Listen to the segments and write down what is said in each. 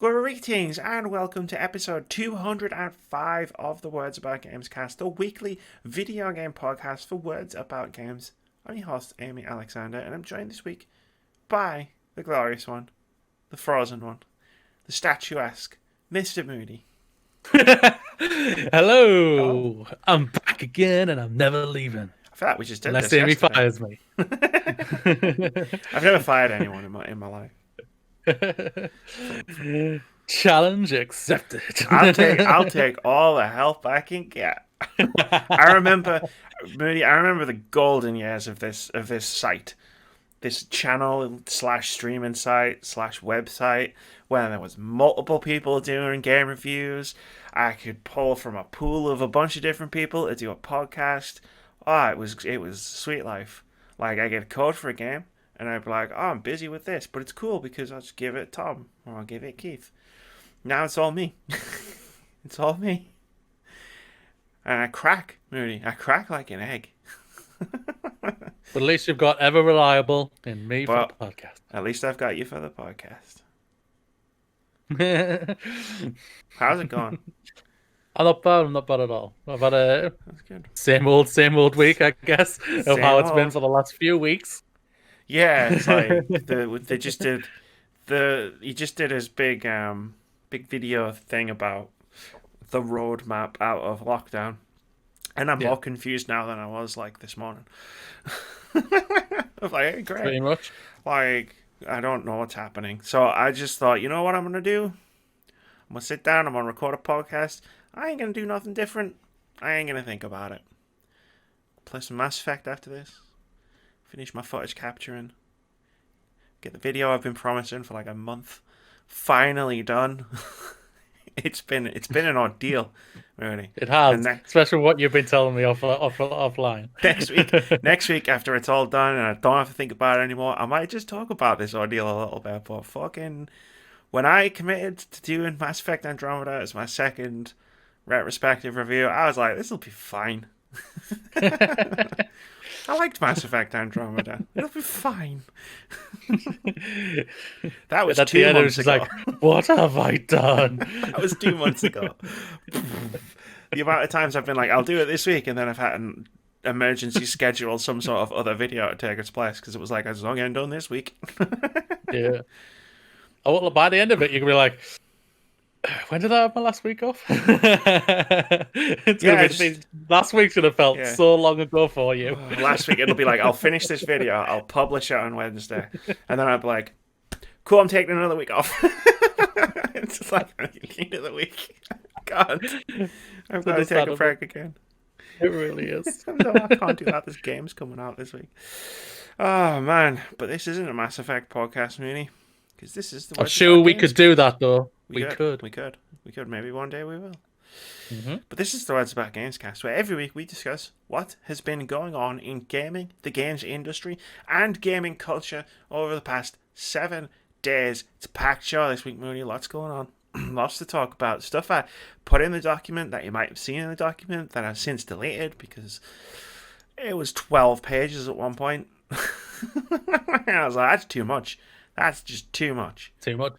Greetings and welcome to episode 205 of the Words About Gamescast, the weekly video game podcast for words about games. I'm your host, Amy Alexander, and I'm joined this week by the glorious one, the frozen one, the statuesque, Mr. Moody. Hello. Hello, I'm back again and I'm never leaving. I feel like we just did Unless this Amy yesterday. fires me. I've never fired anyone in my life. Challenge accepted. I'll take all the help I can get. I remember, Moody. I remember the golden years of this site, this channel slash streaming site slash website, when there was multiple people doing game reviews. I could pull from a pool of a bunch of different people to do a podcast. Oh, it was sweet life. Like, I get a code for a game, and I'd be like, oh, I'm busy with this, but it's cool because I'll just give it Tom or I'll give it Keith. Now it's all me. It's all me. And I crack, Moody. I crack like an egg. But at least you've got ever reliable in me for the podcast. At least I've got you for the podcast. How's it going? I'm not bad at all. I've had a That's good. same old week, I guess, of how it's been for the last few weeks. Yeah, it's like he just did his big video thing about the roadmap out of lockdown. And I'm more confused now than I was like this morning. I'm like, hey, great. Pretty much. Like, I don't know what's happening. So I just thought, you know what I'm going to do? I'm going to sit down, I'm going to record a podcast. I ain't going to do nothing different. I ain't going to think about it. Play some Mass Effect after this. Finish my footage capturing. Get the video I've been promising for like a month. Finally done. It's been an ordeal, really. It has, especially what you've been telling me offline. Next week, after it's all done and I don't have to think about it anymore, I might just talk about this ordeal a little bit. But fucking, when I committed to doing Mass Effect Andromeda as my second retrospective review, I was like, this will be fine. I liked Mass Effect Andromeda. It'll be fine. That was 2 months ago. Like, what have I done? That was 2 months ago. The amount of times I've been like, I'll do it this week, and then I've had an emergency schedule some sort of other video to take its place because it was like, I was not getting done this week. Yeah. Oh, well, by the end of it, you can be like, when did I have my last week off? Last week should have felt so long ago for you. Last week it'll be like, I'll finish this video, I'll publish it on Wednesday, and then I'll be like, cool, I'm taking another week off. It's just like, end of the week. God, I've got to take a break again. It really is. No, I can't do that. There's games coming out this week. Oh man, but this isn't a Mass Effect podcast, Mooney. Because this is the. I'm sure we could do that though. We could. Maybe one day we will. Mm-hmm. But this is the Words About Gamescast, where every week we discuss what has been going on in gaming, the games industry, and gaming culture over the past 7 days. It's a packed show this week, Mooney. Lots going on. Lots to talk about. Stuff I put in the document that you might have seen in the document that I've since deleted because it was 12 pages at one point. I was like, that's too much. That's just too much. Too much.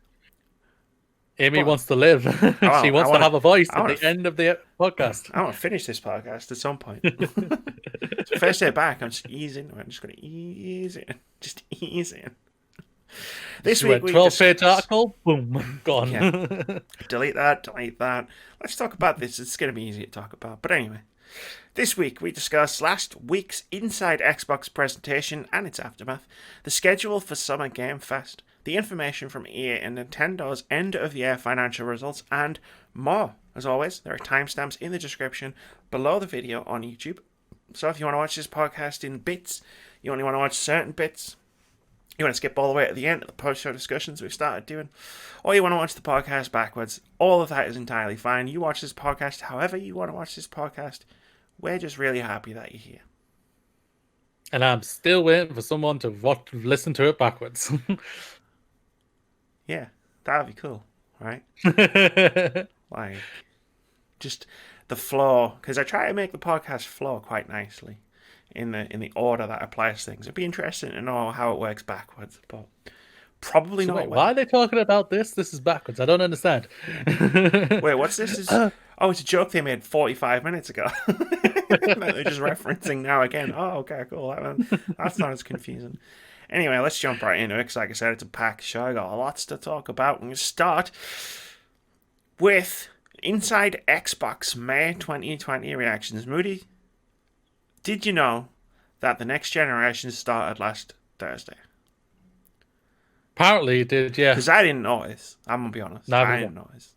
Amy wants to live. She wants to have a voice at the end of the podcast. I want to finish this podcast at some point. So first day back, I'm just easing. I'm just going to ease in. Just ease in. This week, 12-page article, boom, gone. Yeah. Delete that. Let's talk about this. It's going to be easy to talk about. But anyway, this week we discuss last week's Inside Xbox presentation and its aftermath, the schedule for Summer Game Fest, the information from EA and Nintendo's end-of-year financial results, and more. As always, there are timestamps in the description below the video on YouTube. So if you want to watch this podcast in bits, you only want to watch certain bits, you want to skip all the way to the end of the post-show discussions we've started doing, or you want to watch the podcast backwards, all of that is entirely fine. You watch this podcast however you want to watch this podcast. We're just really happy that you're here. And I'm still waiting for someone to listen to it backwards. Yeah, that would be cool, right? Like, just the flow, because I try to make the podcast flow quite nicely in the order that I place things. It'd be interesting to know how it works backwards, but Probably So not wait, well. why are they talking about this? This is backwards. I don't understand. Wait, what's this? It's a joke they made 45 minutes ago. That they're just referencing now again. Oh, okay, cool. That's not as confusing. Anyway, let's jump right into it because, like I said, it's a packed show. I got lots to talk about. We're going to start with Inside Xbox May 2020 reactions. Moody, did you know that the next generation started last Thursday? Apparently, it did. Yeah, Because I didn't know this. I'm going to be honest. neither I did didn't know this.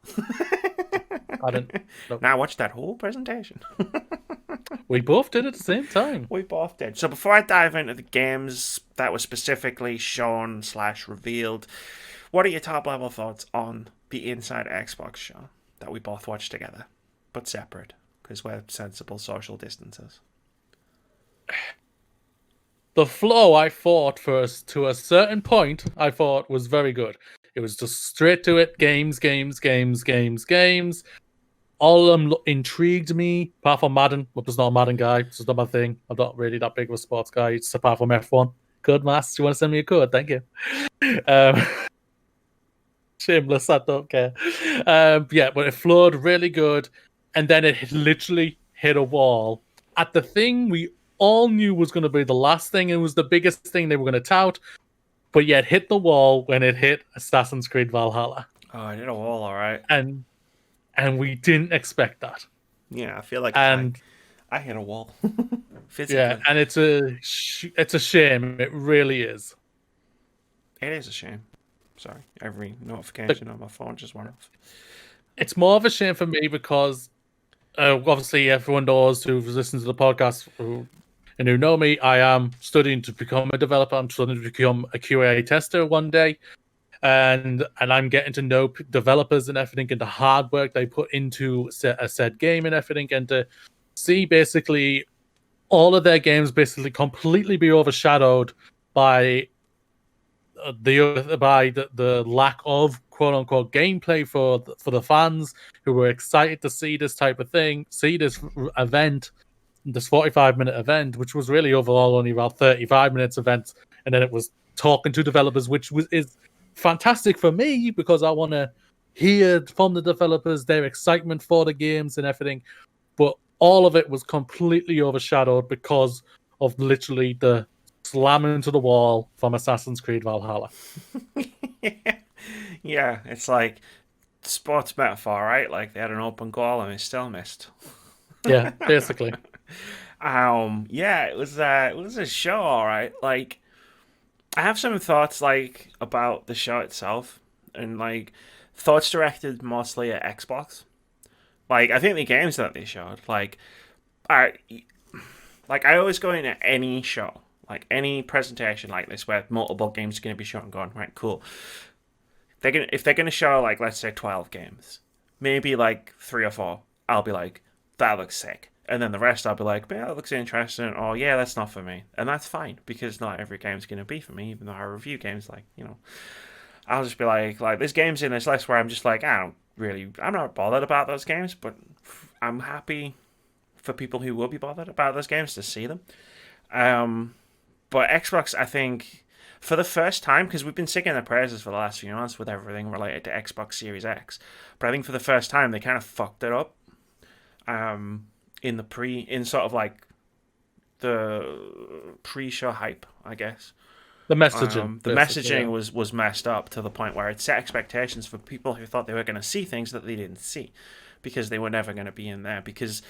I didn't. Nope. Now watch that whole presentation. We both did at the same time. We both did. So before I dive into the games that were specifically shown / revealed, what are your top level thoughts on the Inside Xbox show that we both watched together, but separate, because we're sensible social distances? The flow, I thought, first to a certain point, I thought was very good. It was just straight to it. Games. All of them intrigued me, apart from Madden. I'm just not a Madden guy. It's just not my thing. I'm not really that big of a sports guy. It's apart from F1. Code Mass, you want to send me a code? Thank you. Shameless, I don't care. Yeah, but it flowed really good. And then it literally hit a wall at the thing we all knew was going to be the last thing. It was the biggest thing they were going to tout. But yet hit the wall when it hit Assassin's Creed Valhalla. Oh, I did a wall, all right. And we didn't expect that. Yeah, I feel like and I hit a wall. Physically. Yeah, and it's a shame. It really is. It is a shame. Sorry, every notification on my phone just went off. It's more of a shame for me because obviously everyone knows who listens to the podcast and who know me, I am studying to become a developer. I'm studying to become a QA tester one day. And I'm getting to know developers and everything, and the hard work they put into a said game and everything, and to see basically all of their games basically completely be overshadowed by the lack of quote unquote gameplay for the fans who were excited to see this type of thing, see this event, this 45-minute event, which was really overall only about 35 minutes event, and then it was talking to developers, which is fantastic for me because I want to hear from the developers their excitement for the games and everything. But all of it was completely overshadowed because of literally the slamming into the wall from Assassin's Creed Valhalla. Yeah, it's like sports metaphor, right? Like they had an open goal and they still missed. Yeah, basically. Yeah, it was a show, all right. Like I have some thoughts like about the show itself, and like thoughts directed mostly at Xbox. Like I think the games that they showed, like I always go into any show, like any presentation like this where multiple games are going to be shown, going right, cool. If they're gonna show like let's say 12 games, maybe like 3 or 4, I'll be like that looks sick. And then the rest, I'll be like, yeah, that looks interesting. Oh, yeah, that's not for me. And that's fine, because not every game's going to be for me, even though I review games like, I'll just be like, there's games in this list where I'm just like, I'm not bothered about those games, but I'm happy for people who will be bothered about those games to see them. But Xbox, I think, for the first time, because we've been singing their praises for the last few months with everything related to Xbox Series X, but I think for the first time, they kind of fucked it up. In sort of like the pre-show hype, I guess. The messaging. The messaging was messed up to the point where it set expectations for people who thought they were going to see things that they didn't see because they were never going to be in there. Because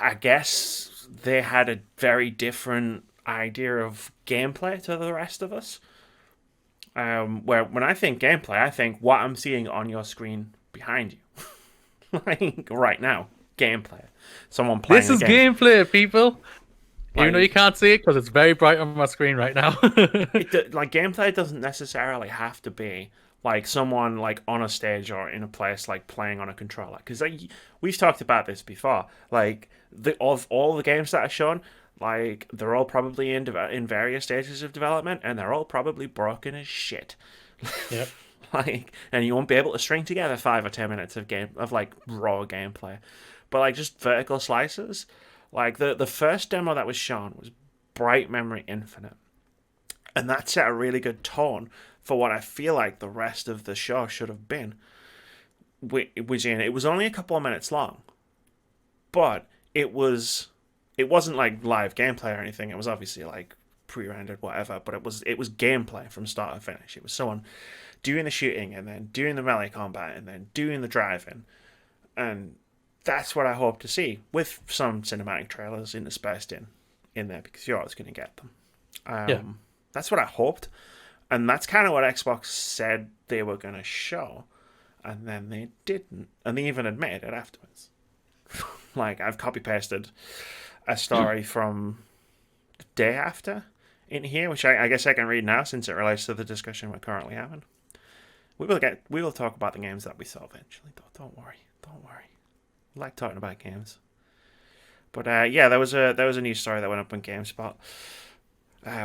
I guess they had a very different idea of gameplay to the rest of us. Where when I think gameplay, I think what I'm seeing on your screen behind you, like right now. Gameplay. Someone playing. This is gameplay, people. Even though you can't see it because it's very bright on my screen right now. Like gameplay doesn't necessarily have to be like someone like on a stage or in a place like playing on a controller. Because we've talked about this before. Like of all the games that are shown, like they're all probably in various stages of development, and they're all probably broken as shit. Yep. And you won't be able to string together 5 or 10 minutes of raw gameplay. But like just vertical slices, like the first demo that was shown was Bright Memory Infinite, And that set a really good tone for what I feel like the rest of the show should have been. It was only a couple of minutes long, but it wasn't like live gameplay or anything. It was obviously like pre-rendered whatever, but it was gameplay from start to finish. It was someone doing the shooting and then doing the melee combat and then doing the driving, and that's what I hope to see with some cinematic trailers interspersed in there, because you're always going to get them. That's what I hoped, and that's kind of what Xbox said they were going to show, and then they didn't, and they even admitted it afterwards. Like, I've copy-pasted a story from the day after in here, which I guess I can read now since it relates to the discussion we're currently having. We will talk about the games that we saw eventually. Don't worry. I like talking about games. But there was a news story that went up on GameSpot,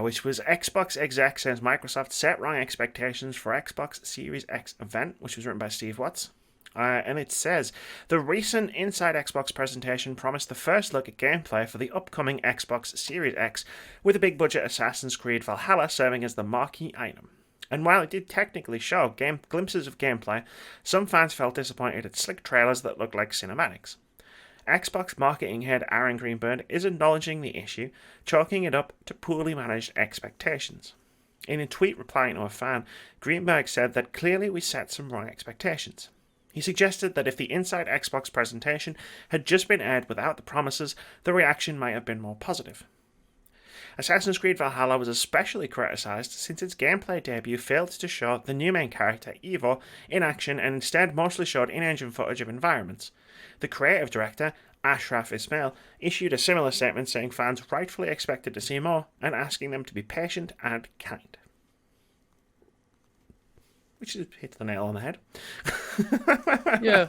which was Xbox exec says Microsoft set wrong expectations for Xbox Series X event, which was written by Steve Watts. And it says, the recent Inside Xbox presentation promised the first look at gameplay for the upcoming Xbox Series X, with a big-budget Assassin's Creed Valhalla serving as the marquee item. And while it did technically show glimpses of gameplay, some fans felt disappointed at slick trailers that looked like cinematics. Xbox marketing head Aaron Greenberg is acknowledging the issue, chalking it up to poorly managed expectations. In a tweet replying to a fan, Greenberg said that clearly we set some wrong expectations. He suggested that if the Inside Xbox presentation had just been aired without the promises, the reaction might have been more positive. Assassin's Creed Valhalla was especially criticised since its gameplay debut failed to show the new main character, Eivor, in action and instead mostly showed in-engine footage of environments. The creative director, Ashraf Ismail, issued a similar statement saying fans rightfully expected to see more and asking them to be patient and kind. Which hits the nail on the head. Yeah.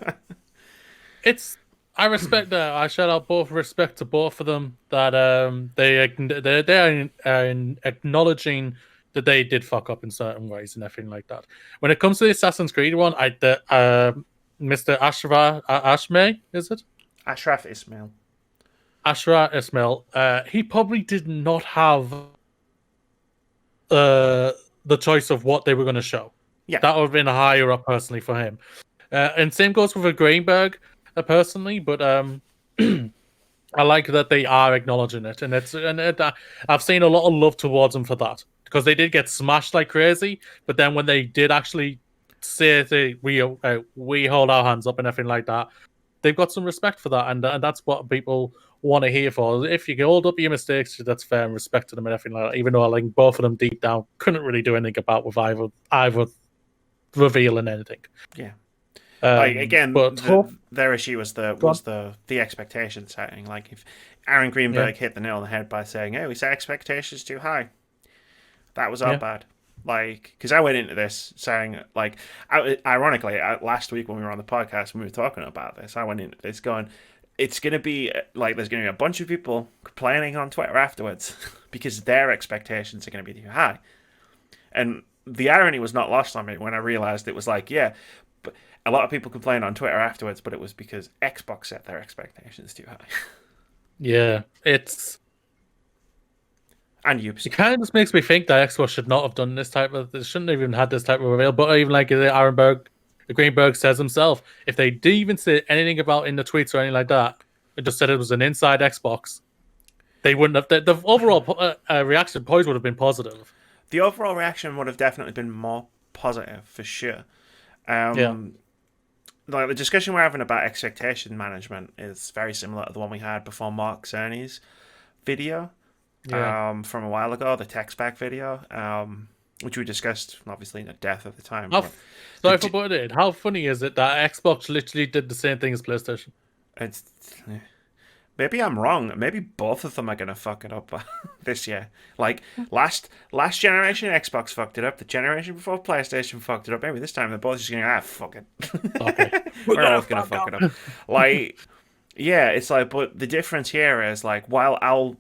I respect that. I shout out both respect to both of them, that they are acknowledging that they did fuck up in certain ways and everything like that. When it comes to the Assassin's Creed one, Mr. Ashmay, is it? Ashraf Ismail. Ashraf Ismail. He probably did not have the choice of what they were going to show. Yeah. That would have been higher up personally for him. And same goes with Greenberg. Personally, but I like that they are acknowledging it, and I've seen a lot of love towards them for that, because they did get smashed like crazy, but then when they did actually say we hold our hands up and everything like that, they've got some respect for that, and that's what people want to hear for. If you can hold up your mistakes, that's fair, and respect to them and everything like that. Even though I like both of them deep down couldn't really do anything about with either revealing anything. Yeah. Again, their issue was the expectation setting. Like, if Aaron Greenberg hit the nail on the head by saying, "Hey, we set expectations too high," that was our bad. Like, because I went into this saying, like, ironically, last week when we were on the podcast and we were talking about this, I went into this going, it's going to be like there's going to be a bunch of people complaining on Twitter afterwards because their expectations are going to be too high. And the irony was not lost on me when I realized it was like, but a lot of people complained on Twitter afterwards, but it was because Xbox set their expectations too high. Yeah, and Ubisoft. It kind of just makes me think that Xbox should not have done this type of. They shouldn't have even had this type of reveal. But even like Greenberg says himself, if they didn't even say anything about in the tweets or anything like that, it just said it was an inside Xbox, they wouldn't have. The overall reaction points would have been positive. The overall reaction would have definitely been more positive for sure. Like, the discussion we're having about expectation management is very similar to the one we had before Mark Cerny's video from a while ago, the tech spec video, which we discussed obviously in depth at the time. Sorry for putting it. How funny is it that Xbox literally did the same thing as PlayStation? Maybe I'm wrong. Maybe both of them are going to fuck it up this year. Like, last generation Xbox fucked it up. The generation before PlayStation fucked it up. Maybe this time they're both just going, fuck it. Okay. We're both going to fuck it up. Like, it's like, but the difference here is, like, while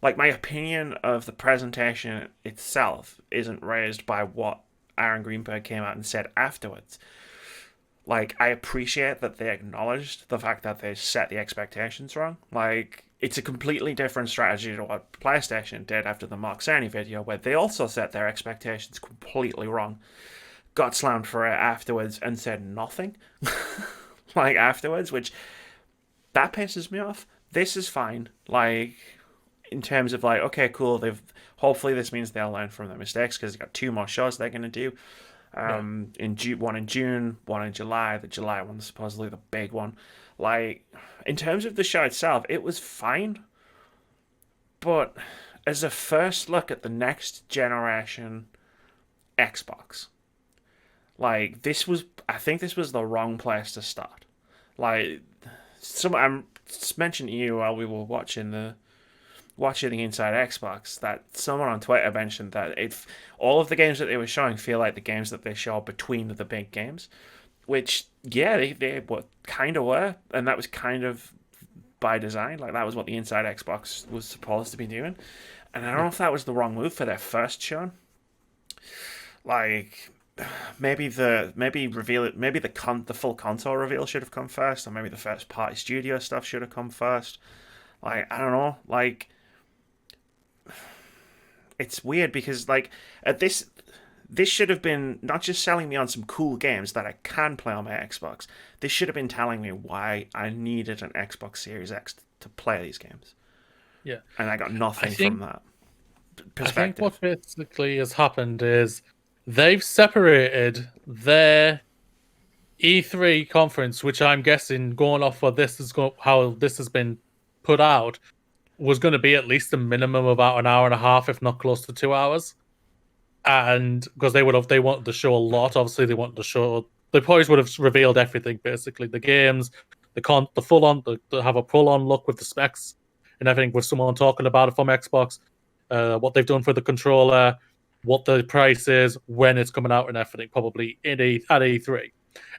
my opinion of the presentation itself isn't raised by what Aaron Greenberg came out and said afterwards. like, I appreciate that they acknowledged the fact that they set the expectations wrong. Like, it's a completely different strategy to what PlayStation did after the Mark Cerny video, where they also set their expectations completely wrong, got slammed for it afterwards, and said nothing. Like, afterwards, which, that pisses me off. This is fine. Like, in terms of, like, okay, cool, hopefully this means they'll learn from their mistakes, because they've got 2 more shows they're going to do. One in June, one in July. The July one's supposedly the big one. Like, in terms of the show itself, it was fine. But as a first look at the next generation Xbox, like, I think this was the wrong place to start. Like, I mentioned to you while we were watching the Inside Xbox that someone on Twitter mentioned that all of the games that they were showing feel like the games that they show between the big games, which, yeah, they kind of were, and that was kind of by design. Like, that was what the Inside Xbox was supposed to be doing, and I don't know if that was the wrong move for their first show. Like, maybe the full console reveal should have come first, or maybe the first party studio stuff should have come first. Like, I don't know, like, it's weird because, like, at this should have been not just selling me on some cool games that I can play on my Xbox. This should have been telling me why I needed an Xbox Series X to play these games. Yeah. And I got nothing from that perspective. I think what basically has happened is they've separated their E3 conference, which I'm guessing, going off what how this has been put out, was going to be at least a minimum of about an hour and a half, if not close to 2 hours. And because they wanted to show a lot, obviously they probably would have revealed everything, basically the games, the full on, to have a full on look with the specs and everything, with someone talking about it from Xbox, what they've done for the controller, what the price is, when it's coming out, and everything, probably at E3.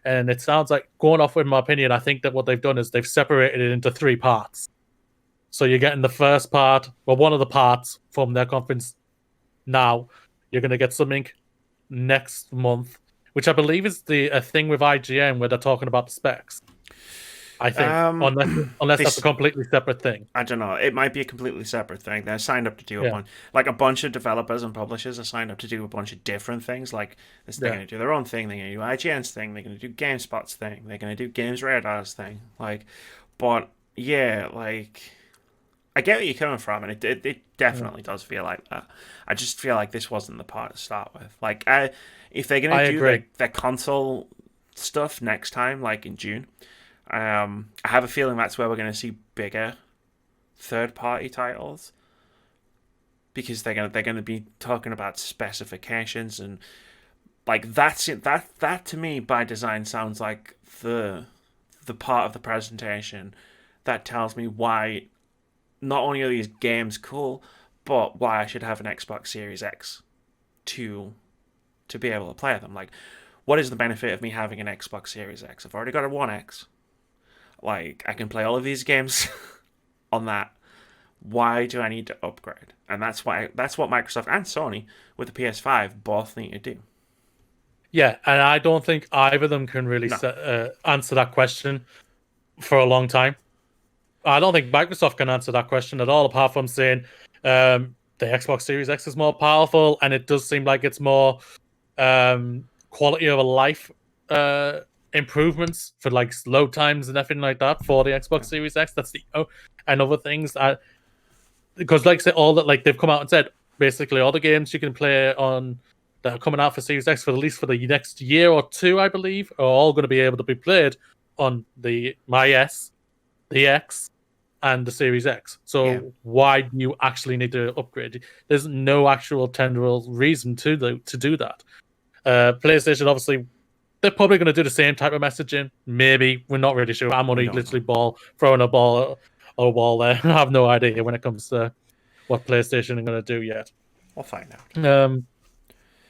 And it sounds like, going off with my opinion, I think that what they've done is they've separated it into 3 parts. So you're getting the first part, well, one of the parts from their conference now. You're going to get something next month, which I believe is a thing with IGN where they're talking about the specs. I think, unless that's a completely separate thing. I don't know. It might be a completely separate thing. They're signed up to do a bunch of developers and publishers are signed up to do a bunch of different things. Like, they're going to do their own thing. They're going to do IGN's thing. They're going to do GameSpot's thing. They're going to do Games Radar's thing. Like, but yeah, like, I get where you're coming from, and it definitely does feel like that. I just feel like this wasn't the part to start with. Like, if they're going to do their console stuff next time, like in June, I have a feeling that's where we're going to see bigger third-party titles, because they're going to be talking about specifications, and like, that's it. That to me, by design, sounds like the part of the presentation that tells me why not only are these games cool, but why I should have an Xbox Series X to be able to play them. Like, what is the benefit of me having an Xbox Series X? I've already got a One X. Like, I can play all of these games on that. Why do I need to upgrade? And that's what Microsoft and Sony with the PS5 both need to do. Yeah, and I don't think either of them can really answer that question for a long time. I don't think Microsoft can answer that question at all, apart from saying the Xbox Series X is more powerful, and it does seem like it's more quality of life improvements for, like, load times and everything like that for the Xbox Series X. That's and other things. Because, like I said, all that, like, they've come out and said, basically all the games you can play on that are coming out for Series X, for at least for the next year or two, I believe, are all going to be able to be played on the S, the X, and the Series X. So why do you actually need to upgrade? There's no actual tenfold reason to do that. PlayStation, obviously, they're probably going to do the same type of messaging. Maybe. We're not really sure. I'm only literally throwing a ball on a wall there. I have no idea when it comes to what PlayStation are going to do yet. We'll find out.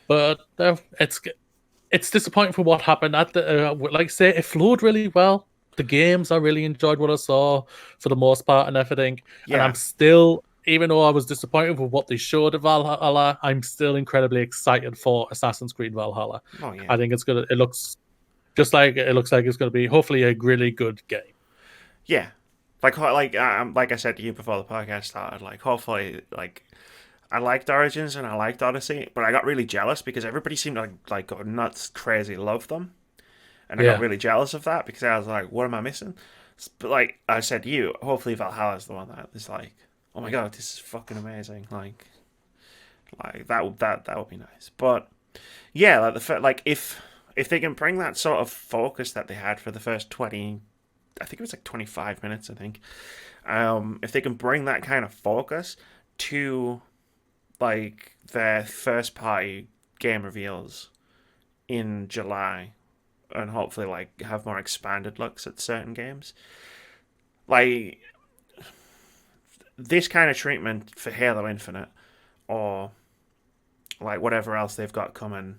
But it's disappointing for what happened. Like I say, it flowed really well. The games, I really enjoyed what I saw for the most part and everything. Yeah. And I'm still, even though I was disappointed with what they showed of Valhalla, I'm still incredibly excited for Assassin's Creed Valhalla. Oh, yeah. I think it looks just like it looks like it's going to be hopefully a really good game. Yeah, like I said to you before the podcast started, like hopefully like I liked Origins and I liked Odyssey, but I got really jealous because everybody seemed to like go nuts, crazy, love them, and I got Yeah. really jealous of that because I was like, what am I missing? But like I said to you, hopefully Valhalla's the one that is like, oh my god, this is fucking amazing. Like that would be nice. But yeah, like if they can bring that sort of focus that they had for the first 20, I think it was like 25 minutes, I think. If they can bring that kind of focus to like their first party game reveals in July and hopefully like have more expanded looks at certain games. Like this kind of treatment for Halo Infinite or like whatever else they've got coming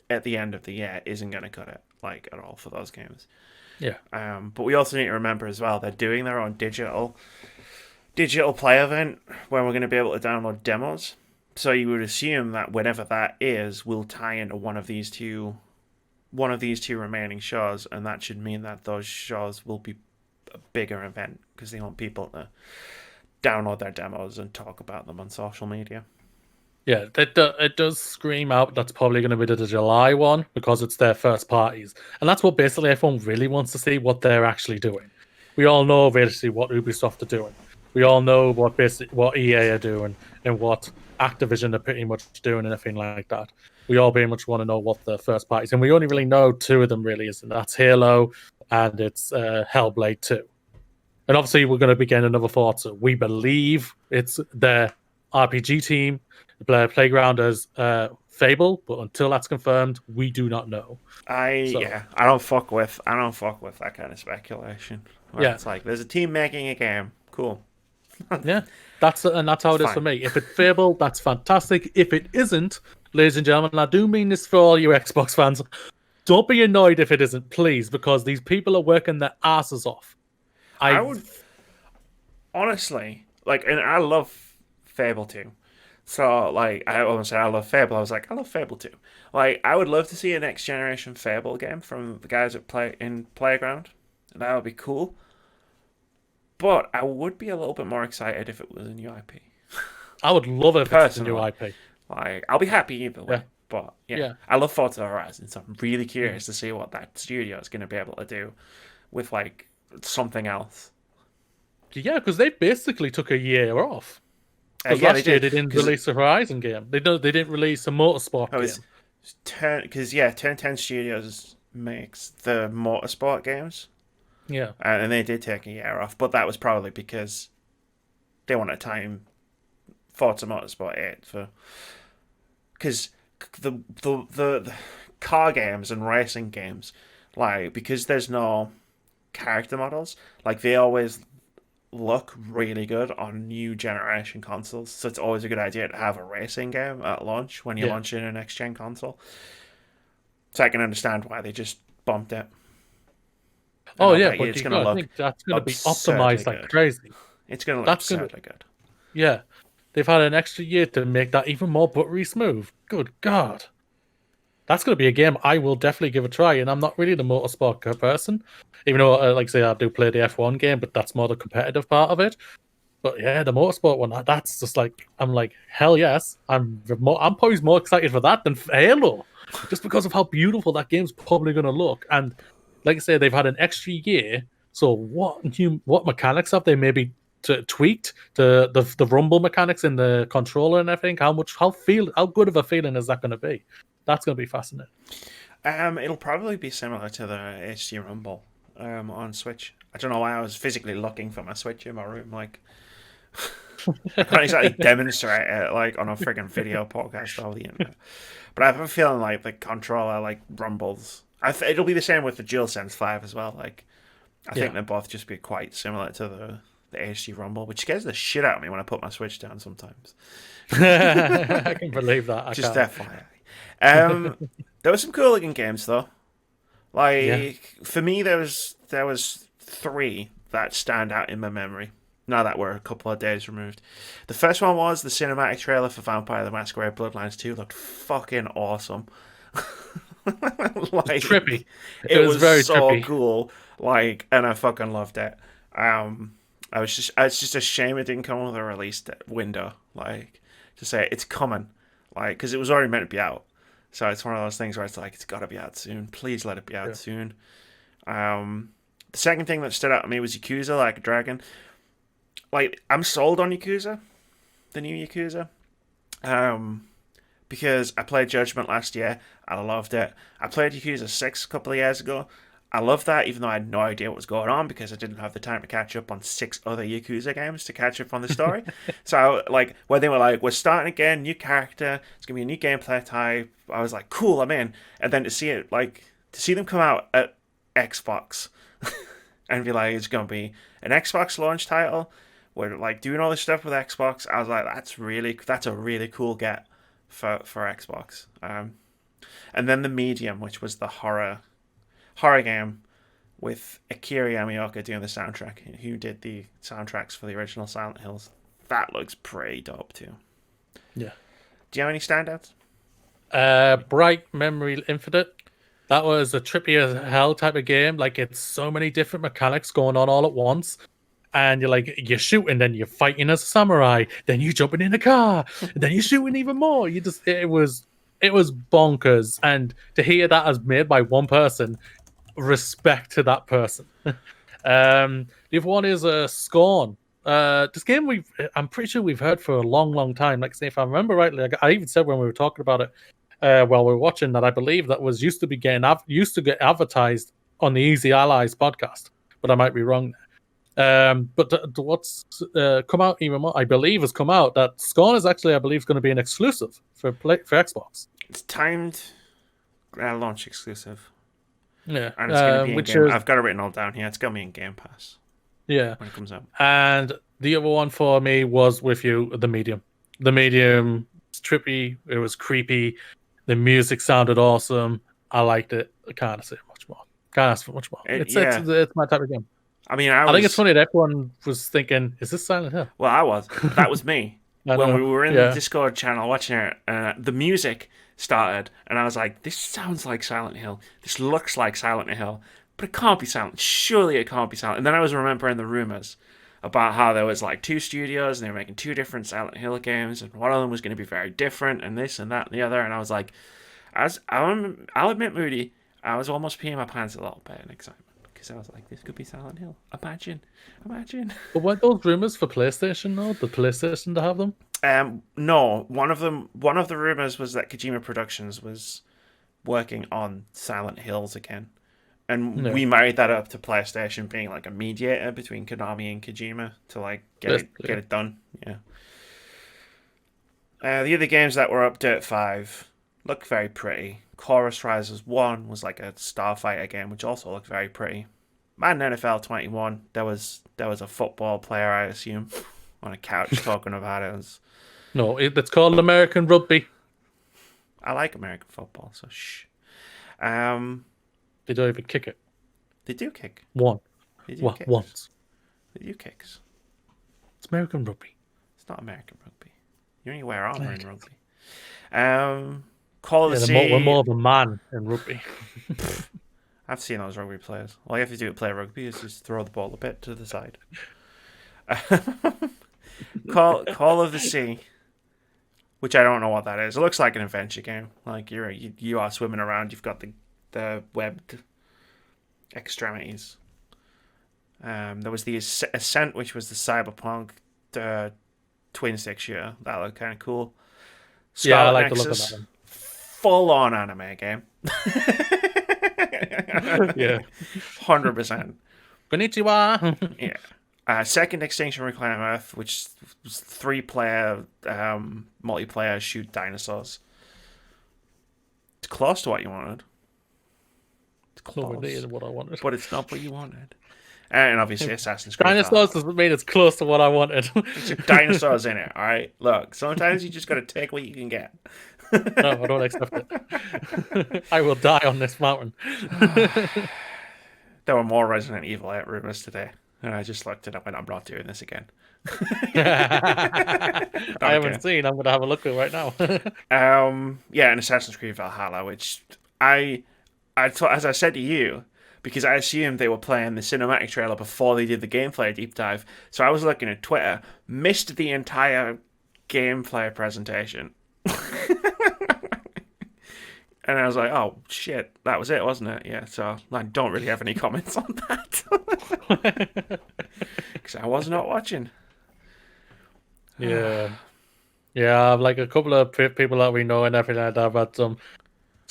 at the end of the year isn't going to cut it like at all for those games. Yeah. But we also need to remember as well they're doing their own digital play event where we're going to be able to download demos. So you would assume that whenever that is, will tie into one of these two remaining shows, and that should mean that those shows will be a bigger event because they want people to download their demos and talk about them on social media. Yeah, it does scream out that's probably going to be the July one because it's their first parties. And that's what basically everyone really wants to see, what they're actually doing. We all know basically what Ubisoft are doing. We all know what EA are doing and what Activision are pretty much doing and everything like that. We all very much want to know what the first parties, and we only really know two of them really, and that's Halo and it's Hellblade 2. And obviously we're going to be getting another Forza. We believe it's their RPG team. The playground as Fable, but until that's confirmed, we do not know. I don't fuck with that kind of speculation. Yeah, it's like there's a team making a game. Cool. Yeah, that's how it is for me. If it's Fable, that's fantastic. If it isn't, ladies and gentlemen, I do mean this for all you Xbox fans. Don't be annoyed if it isn't, please, because these people are working their asses off. I would honestly like, and I love Fable 2. So, like, I almost said I love Fable. I was like, I love Fable 2. Like, I would love to see a next generation Fable game from the guys that play in Playground. That would be cool. But I would be a little bit more excited if it was a new IP. I would love it if it's a new IP. Like, I'll be happy either way. Yeah. But, yeah. I love Forza Horizon, so I'm really curious to see what that studio is going to be able to do with, like, something else. Yeah, because they basically took a year off. Last year they didn't release a Horizon game. They didn't release a motorsport game. Because Turn 10 Studios makes the motorsport games. Yeah. And they did take a year off, but that was probably because they want to time Forza Motorsport 8 for... Because the car games and racing games, like, because there's no character models, like, they always look really good on new generation consoles, so it's always a good idea to have a racing game at launch when you're launching a next gen console. So I can understand why they just bumped it. Oh yeah, but I think that's going to be optimized like crazy. It's going to look absurdly good. Yeah, they've had an extra year to make that even more buttery smooth. Good God, that's going to be a game I will definitely give a try. And I'm not really the motorsport person, even though, like I say, I do play the F1 game, but that's more the competitive part of it. But yeah, the motorsport one, that's just like, I'm like, hell yes. I'm probably more excited for that than for Halo, just because of how beautiful that game's probably going to look. And like I say, they've had an extra year. So what mechanics have they maybe tweaked to the rumble mechanics in the controller and everything? How good of a feeling is that going to be? That's going to be fascinating. It'll probably be similar to the HD Rumble on Switch. I don't know why I was physically looking for my Switch in my room. Like, I can't exactly demonstrate it like on a friggin' video podcast over the internet. But I have a feeling like the controller like rumbles. It'll be the same with the DualSense 5 as well. Like, I think they'll both just be quite similar to the HD Rumble, which scares the shit out of me when I put my Switch down sometimes. I can believe that. Just FYI. There were some cool looking games though. Like for me, there was 3 that stand out in my memory. Now that we're a couple of days removed. The first one was the cinematic trailer for Vampire the Masquerade Bloodlines 2. Looked fucking awesome. Like, trippy. It it was was very so trippy. cool. Like, and I fucking loved it. It's just a shame it didn't come with a release window. Like, to say it's coming, like, because it was already meant to be out. So it's one of those things where it's like, it's got to be out soon. Please let it be out Yeah. soon. The second thing that stood out to me was Yakuza Like a Dragon. Like, I'm sold on Yakuza, the new Yakuza. Because I played Judgment last year and I loved it. I played Yakuza 6 a couple of years ago. I loved that, even though I had no idea what was going on because I didn't have the time to catch up on 6 other Yakuza games to catch up on the story. So, like, when they were like, we're starting again, new character, it's going to be a new gameplay type, I was like, cool, I'm in. And then to see it, like, to see them come out at Xbox and be like, it's going to be an Xbox launch title, we're, like, doing all this stuff with Xbox, I was like, that's a really cool get for Xbox. And then the Medium, which was the horror game with Akira Yamaoka doing the soundtrack, who did the soundtracks for the original Silent Hills. That looks pretty dope too. Yeah. Do you have any standouts? Bright Memory Infinite. That was a trippy as hell type of game. Like, it's so many different mechanics going on all at once. And you're shooting, then you're fighting as a samurai, then you're jumping in a car, then you're shooting even more. It was bonkers. And to hear that as made by one person, respect to that person. The other one is Scorn. This game I'm pretty sure we've heard for a long, long time. Like, say, if I remember rightly, I even said when we were talking about it while we were watching that I believe that was used to get advertised on the Easy Allies podcast, but I might be wrong. But what's come out even more, I believe, has come out that Scorn is actually, I believe, going to be an exclusive for Xbox. It's timed launch exclusive. Yeah, And it's going to be in Game. is, I've got it written all down here. It's going to be in Game Pass. Yeah, when it comes out. And the other one for me was with you, the Medium. The Medium was trippy. It was creepy. The music sounded awesome. I liked it. I can't say much more. Can't ask for much more. It's my type of game. I mean, I think it's funny that everyone was thinking, "Is this Silent Hill?" Well, I was. That was me when we were in the Discord channel watching it. The music started, and I was like, "This sounds like Silent Hill. This looks like Silent Hill, but it can't be Silent. Surely it can't be Silent." And then I was remembering the rumors about how there was like 2 studios and they were making 2 different Silent Hill games, and one of them was going to be very different, and this and that and the other. And I was like, I'll admit, Moody, I was almost peeing my pants a little bit in excitement. Because I was like, this could be Silent Hill. Imagine. But weren't those rumors for PlayStation though? The PlayStation to have them? No. One of the rumors was that Kojima Productions was working on Silent Hills again, and we married that up to PlayStation being like a mediator between Konami and Kojima to like get it done. Yeah. The other games that were update 5 look very pretty. Chorus Rises 1 was like a Starfighter game, which also looked very pretty. Madden NFL 21, there was a football player, I assume, on a couch talking about it. No, it's called American Rugby. I like American football, so shh. They don't even kick it. They do kick. Once. They do kicks. It's American Rugby. It's not American Rugby. You only wear armor in rugby. Call of the Sea. We're more of a man in rugby. I've seen those rugby players. All you have to do to play rugby is just throw the ball a bit to the side. Call of the Sea, which I don't know what that is. It looks like an adventure game. Like you are swimming around. You've got the webbed extremities. There was the Ascent, which was the cyberpunk twin stick shooter. That looked kind of cool. Scarlet I like the look of that one. Full on anime game. Yeah, 100%. Konnichiwa. Yeah. Second Extinction Reclaim Earth, which was 3-player multiplayer shoot dinosaurs. It's close to what you wanted. It's close. What I wanted, but it's not what you wanted. And obviously, Assassin's Creed. Dinosaurs doesn't mean it's close to what I wanted. There's dinosaurs in it, all right? Look, sometimes you just got to take what you can get. No, I don't accept it. I will die on this mountain. There were more Resident Evil 8 rumors today. And I just looked it up and I'm not doing this again. I haven't seen. I'm going to have a look at it right now. Yeah, and Assassin's Creed Valhalla, which I thought, as I said to you, because I assumed they were playing the cinematic trailer before they did the gameplay deep dive. So I was looking at Twitter, missed the entire gameplay presentation. And I was like, oh, shit, that was it, wasn't it? Yeah, so I don't really have any comments on that. Because I was not watching. Yeah. Yeah, like a couple of people that we know and everything like that have had some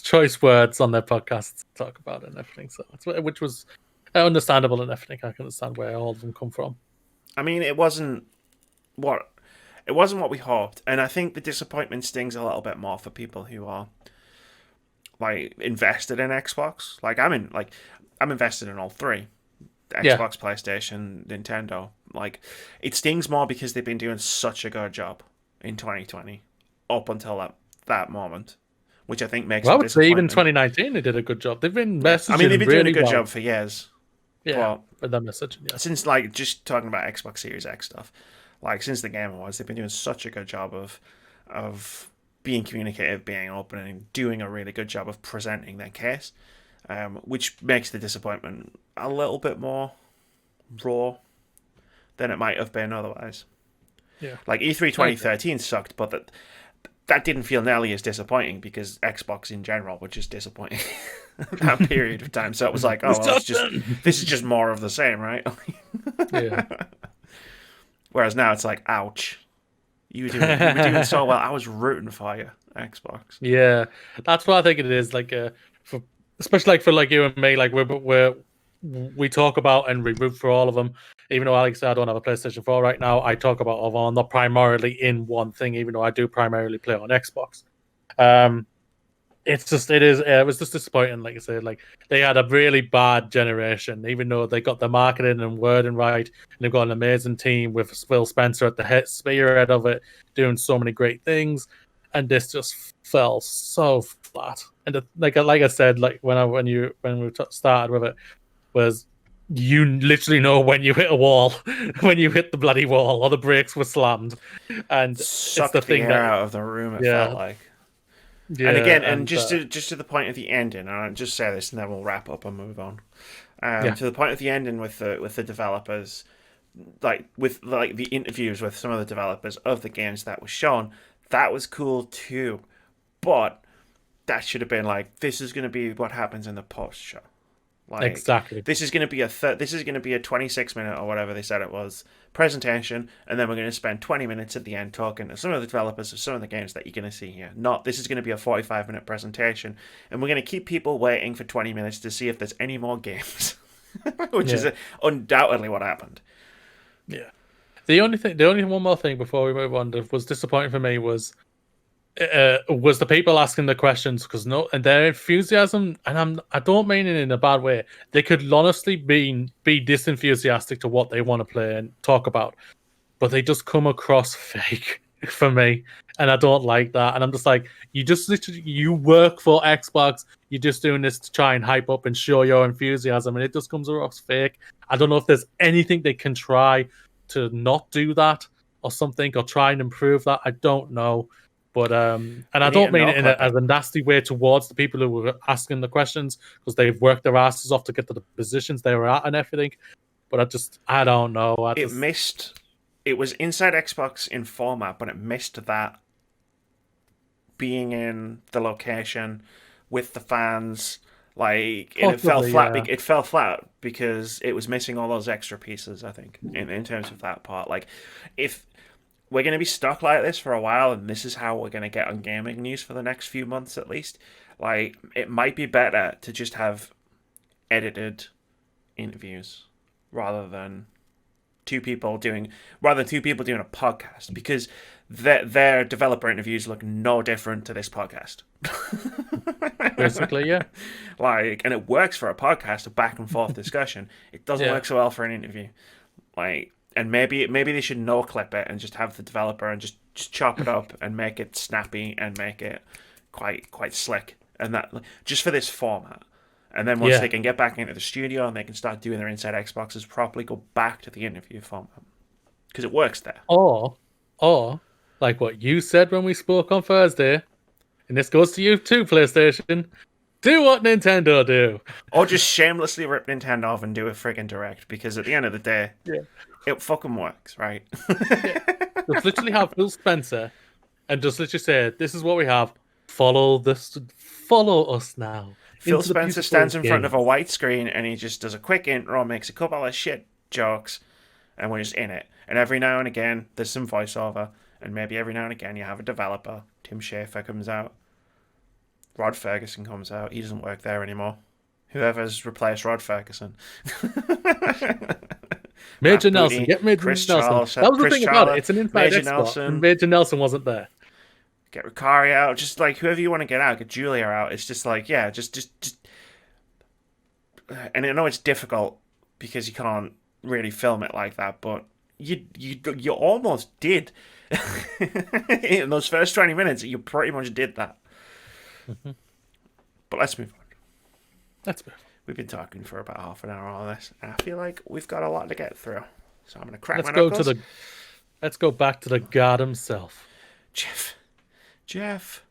choice words on their podcasts to talk about it and everything. So, which was understandable and everything. I can understand where all of them come from. I mean, it wasn't what we hoped, and I think the disappointment stings a little bit more for people who are like invested in Xbox. I'm invested in all three. Xbox, PlayStation, Nintendo. Like, it stings more because they've been doing such a good job in 2020 up until that moment, which I think makes well, I it would say even disappointing. 2019 they did a good job. They've been messaging. I mean, they've been really doing a good well. job for years. Yeah, but that messaging, yeah. Since, like, just talking about Xbox Series X stuff, like, since the Game Awards, they've been doing such a good job of being communicative, being open, and doing a really good job of presenting their case, which makes the disappointment a little bit more raw than it might have been otherwise. Yeah. Like, E3 2013 sucked, but that didn't feel nearly as disappointing because Xbox in general were just disappointing that period of time. So it was like, oh, well, this is just more of the same, right? Yeah. Whereas now it's like, ouch. You were doing so well. I was rooting for you, Xbox. Yeah, that's what I think it is. Like, for especially like for like you and me, like we talk about and we root for all of them. Even though Alex said I don't have a PlayStation 4 right now, I talk about all of them, not primarily in one thing. Even though I do primarily play on Xbox. It was just disappointing. Like I said, like they had a really bad generation. Even though they got the marketing and wording right, and they've got an amazing team with Phil Spencer at the spearhead of it, doing so many great things, and this just fell so flat. And like I said, like when we started with it, was you literally know when you hit a wall, when you hit the bloody wall, or the brakes were slammed, and Sucked it's the thing air that out of the room. It felt like. Yeah, and again, and just to the point of the ending, and I'll just say this, and then we'll wrap up and move on. To the point of the ending with the developers, with the interviews with some of the developers of the games that was shown, that was cool too, but that should have been like, this is going to be what happens in the post show. Like, exactly. This is going to be a 26-minute or whatever they said it was presentation, and then we're going to spend 20 minutes at the end talking to some of the developers of some of the games that you're going to see here. Not this is going to be a 45-minute presentation, and we're going to keep people waiting for 20 minutes to see if there's any more games, which is undoubtedly what happened. Yeah. The only one more thing before we move on that was disappointing for me was the people asking the questions, because their enthusiasm, and I don't mean it in a bad way. They could honestly be disenthusiastic to what they want to play and talk about, but they just come across fake for me, and I don't like that. And I'm just like, you work for Xbox, you're just doing this to try and hype up and show your enthusiasm, and it just comes across fake. I don't know if there's anything they can try to not do that or something, or try and improve that. I don't know. But and I don't mean it as a nasty way towards the people who were asking the questions, because they've worked their asses off to get to the positions they were at and everything. But I don't know. It was inside Xbox in format, but it missed that being in the location with the fans. Like, it fell flat. Yeah. It fell flat because it was missing all those extra pieces, I think, in terms of that part. Like, if we're going to be stuck like this for a while, and this is how we're going to get on gaming news for the next few months at least, like, it might be better to just have edited interviews rather than two people doing a podcast, because their developer interviews look no different to this podcast. Basically, yeah. Like, and it works for a podcast, a back and forth discussion. It doesn't work so well for an interview. Like, and maybe they should no clip it and just have the developer and just chop it up and make it snappy and make it quite slick, and that just for this format. And then once they can get back into the studio and they can start doing their Inside Xboxes properly, go back to the interview format, because it works there. Or like what you said when we spoke on Thursday, and this goes to you too, PlayStation. Do what Nintendo do. Or just shamelessly rip Nintendo off and do a friggin' direct, because at the end of the day, Yeah. it fucking works, right? Yeah. Just literally have Phil Spencer and just literally say, this is what we have. Follow us now. Phil into the Spencer beautiful stands in front of a game. white screen and he just does a quick intro, makes a couple of shit jokes, and we're just in it. And every now and again, there's some voiceover, and maybe every now and again you have a developer. Tim Schafer comes out. Rod Ferguson comes out. He doesn't work there anymore. Whoever's replaced Rod Ferguson. Major Matt Nelson. Booty, Get Major Chris Nelson. Charles, That was the Chris thing about Charlotte, it. It's an inside Major export. Nelson. And Major Nelson wasn't there. Get Ricari out. Just like whoever you want to get out. Get Julia out. It's just like, yeah, just. And I know it's difficult because you can't really film it like that, but you almost did. In those first 20 minutes, you pretty much did that. Mm-hmm. But let's move on. That's good. We've been talking for about half an hour on this, and I feel like we've got a lot to get through. So I'm going to crack my knuckles. Let's go back to the god himself. Jeff.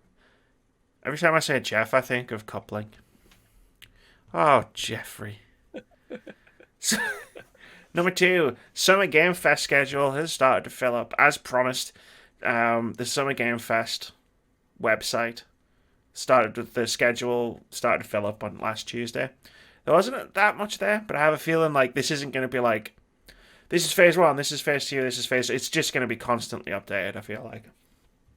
Every time I say Jeff, I think of coupling. Oh, Jeffrey. Number 2, Summer Game Fest schedule has started to fill up. As promised, the Summer Game Fest website the schedule started to fill up on last Tuesday. There wasn't that much there, but I have a feeling like this isn't going to be like, this is phase 1, this is phase 2, this is phase 2. It's just going to be constantly updated, I feel like.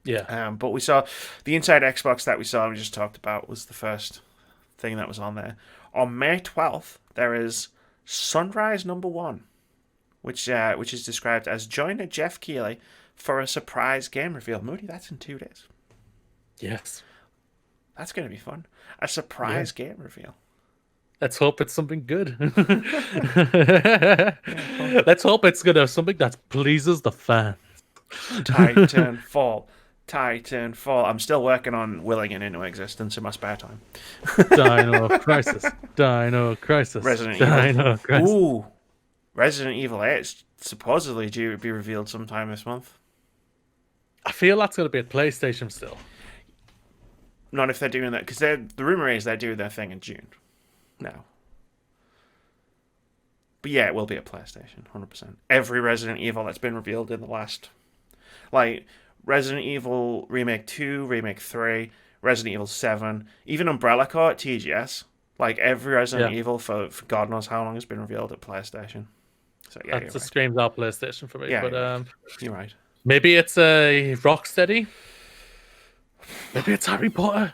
Yeah. But we saw the Inside Xbox that we just talked about was the first thing that was on there. On May 12th, there is Sunrise Number 1, which is described as join Jeff Keighley for a surprise game reveal. Moody, that's in 2 days. Yes. That's going to be fun. A surprise game reveal. Let's hope it's something good. Let's hope it's gonna something that pleases the fans. Titanfall. I'm still working on willing it into existence in my spare time. Dino Crisis. Resident Dino Evil. Crisis. Ooh. Resident Evil 8 is supposedly due to be revealed sometime this month. I feel that's going to be at PlayStation still. Not if they're doing that, because the rumor is they're doing their thing in June. No. But yeah, it will be at PlayStation, 100%. Every Resident Evil that's been revealed in the last... Like, Resident Evil Remake 2, Remake 3, Resident Evil 7, even Umbrella Corps at TGS. Like, every Resident Evil for God knows how long has been revealed at PlayStation. So yeah, that just screams out PlayStation for me. Yeah, but you're right. Maybe it's a Rocksteady. Maybe it's Harry Potter.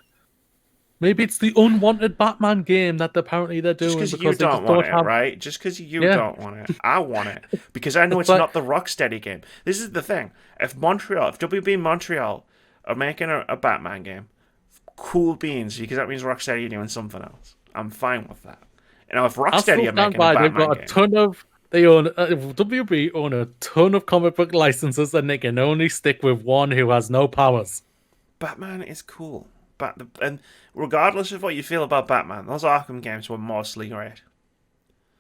Maybe it's the unwanted Batman game that apparently they're doing just because you don't want it, right? Just because you don't want it, I want it because I know it's not the Rocksteady game. This is the thing: if WB Montreal are making a Batman game, cool beans, because that means Rocksteady are doing something else. I'm fine with that. You know, if Rocksteady are making a Batman game, WB own a ton of comic book licenses, and they can only stick with one who has no powers. Batman is cool. And regardless of what you feel about Batman, those Arkham games were mostly great.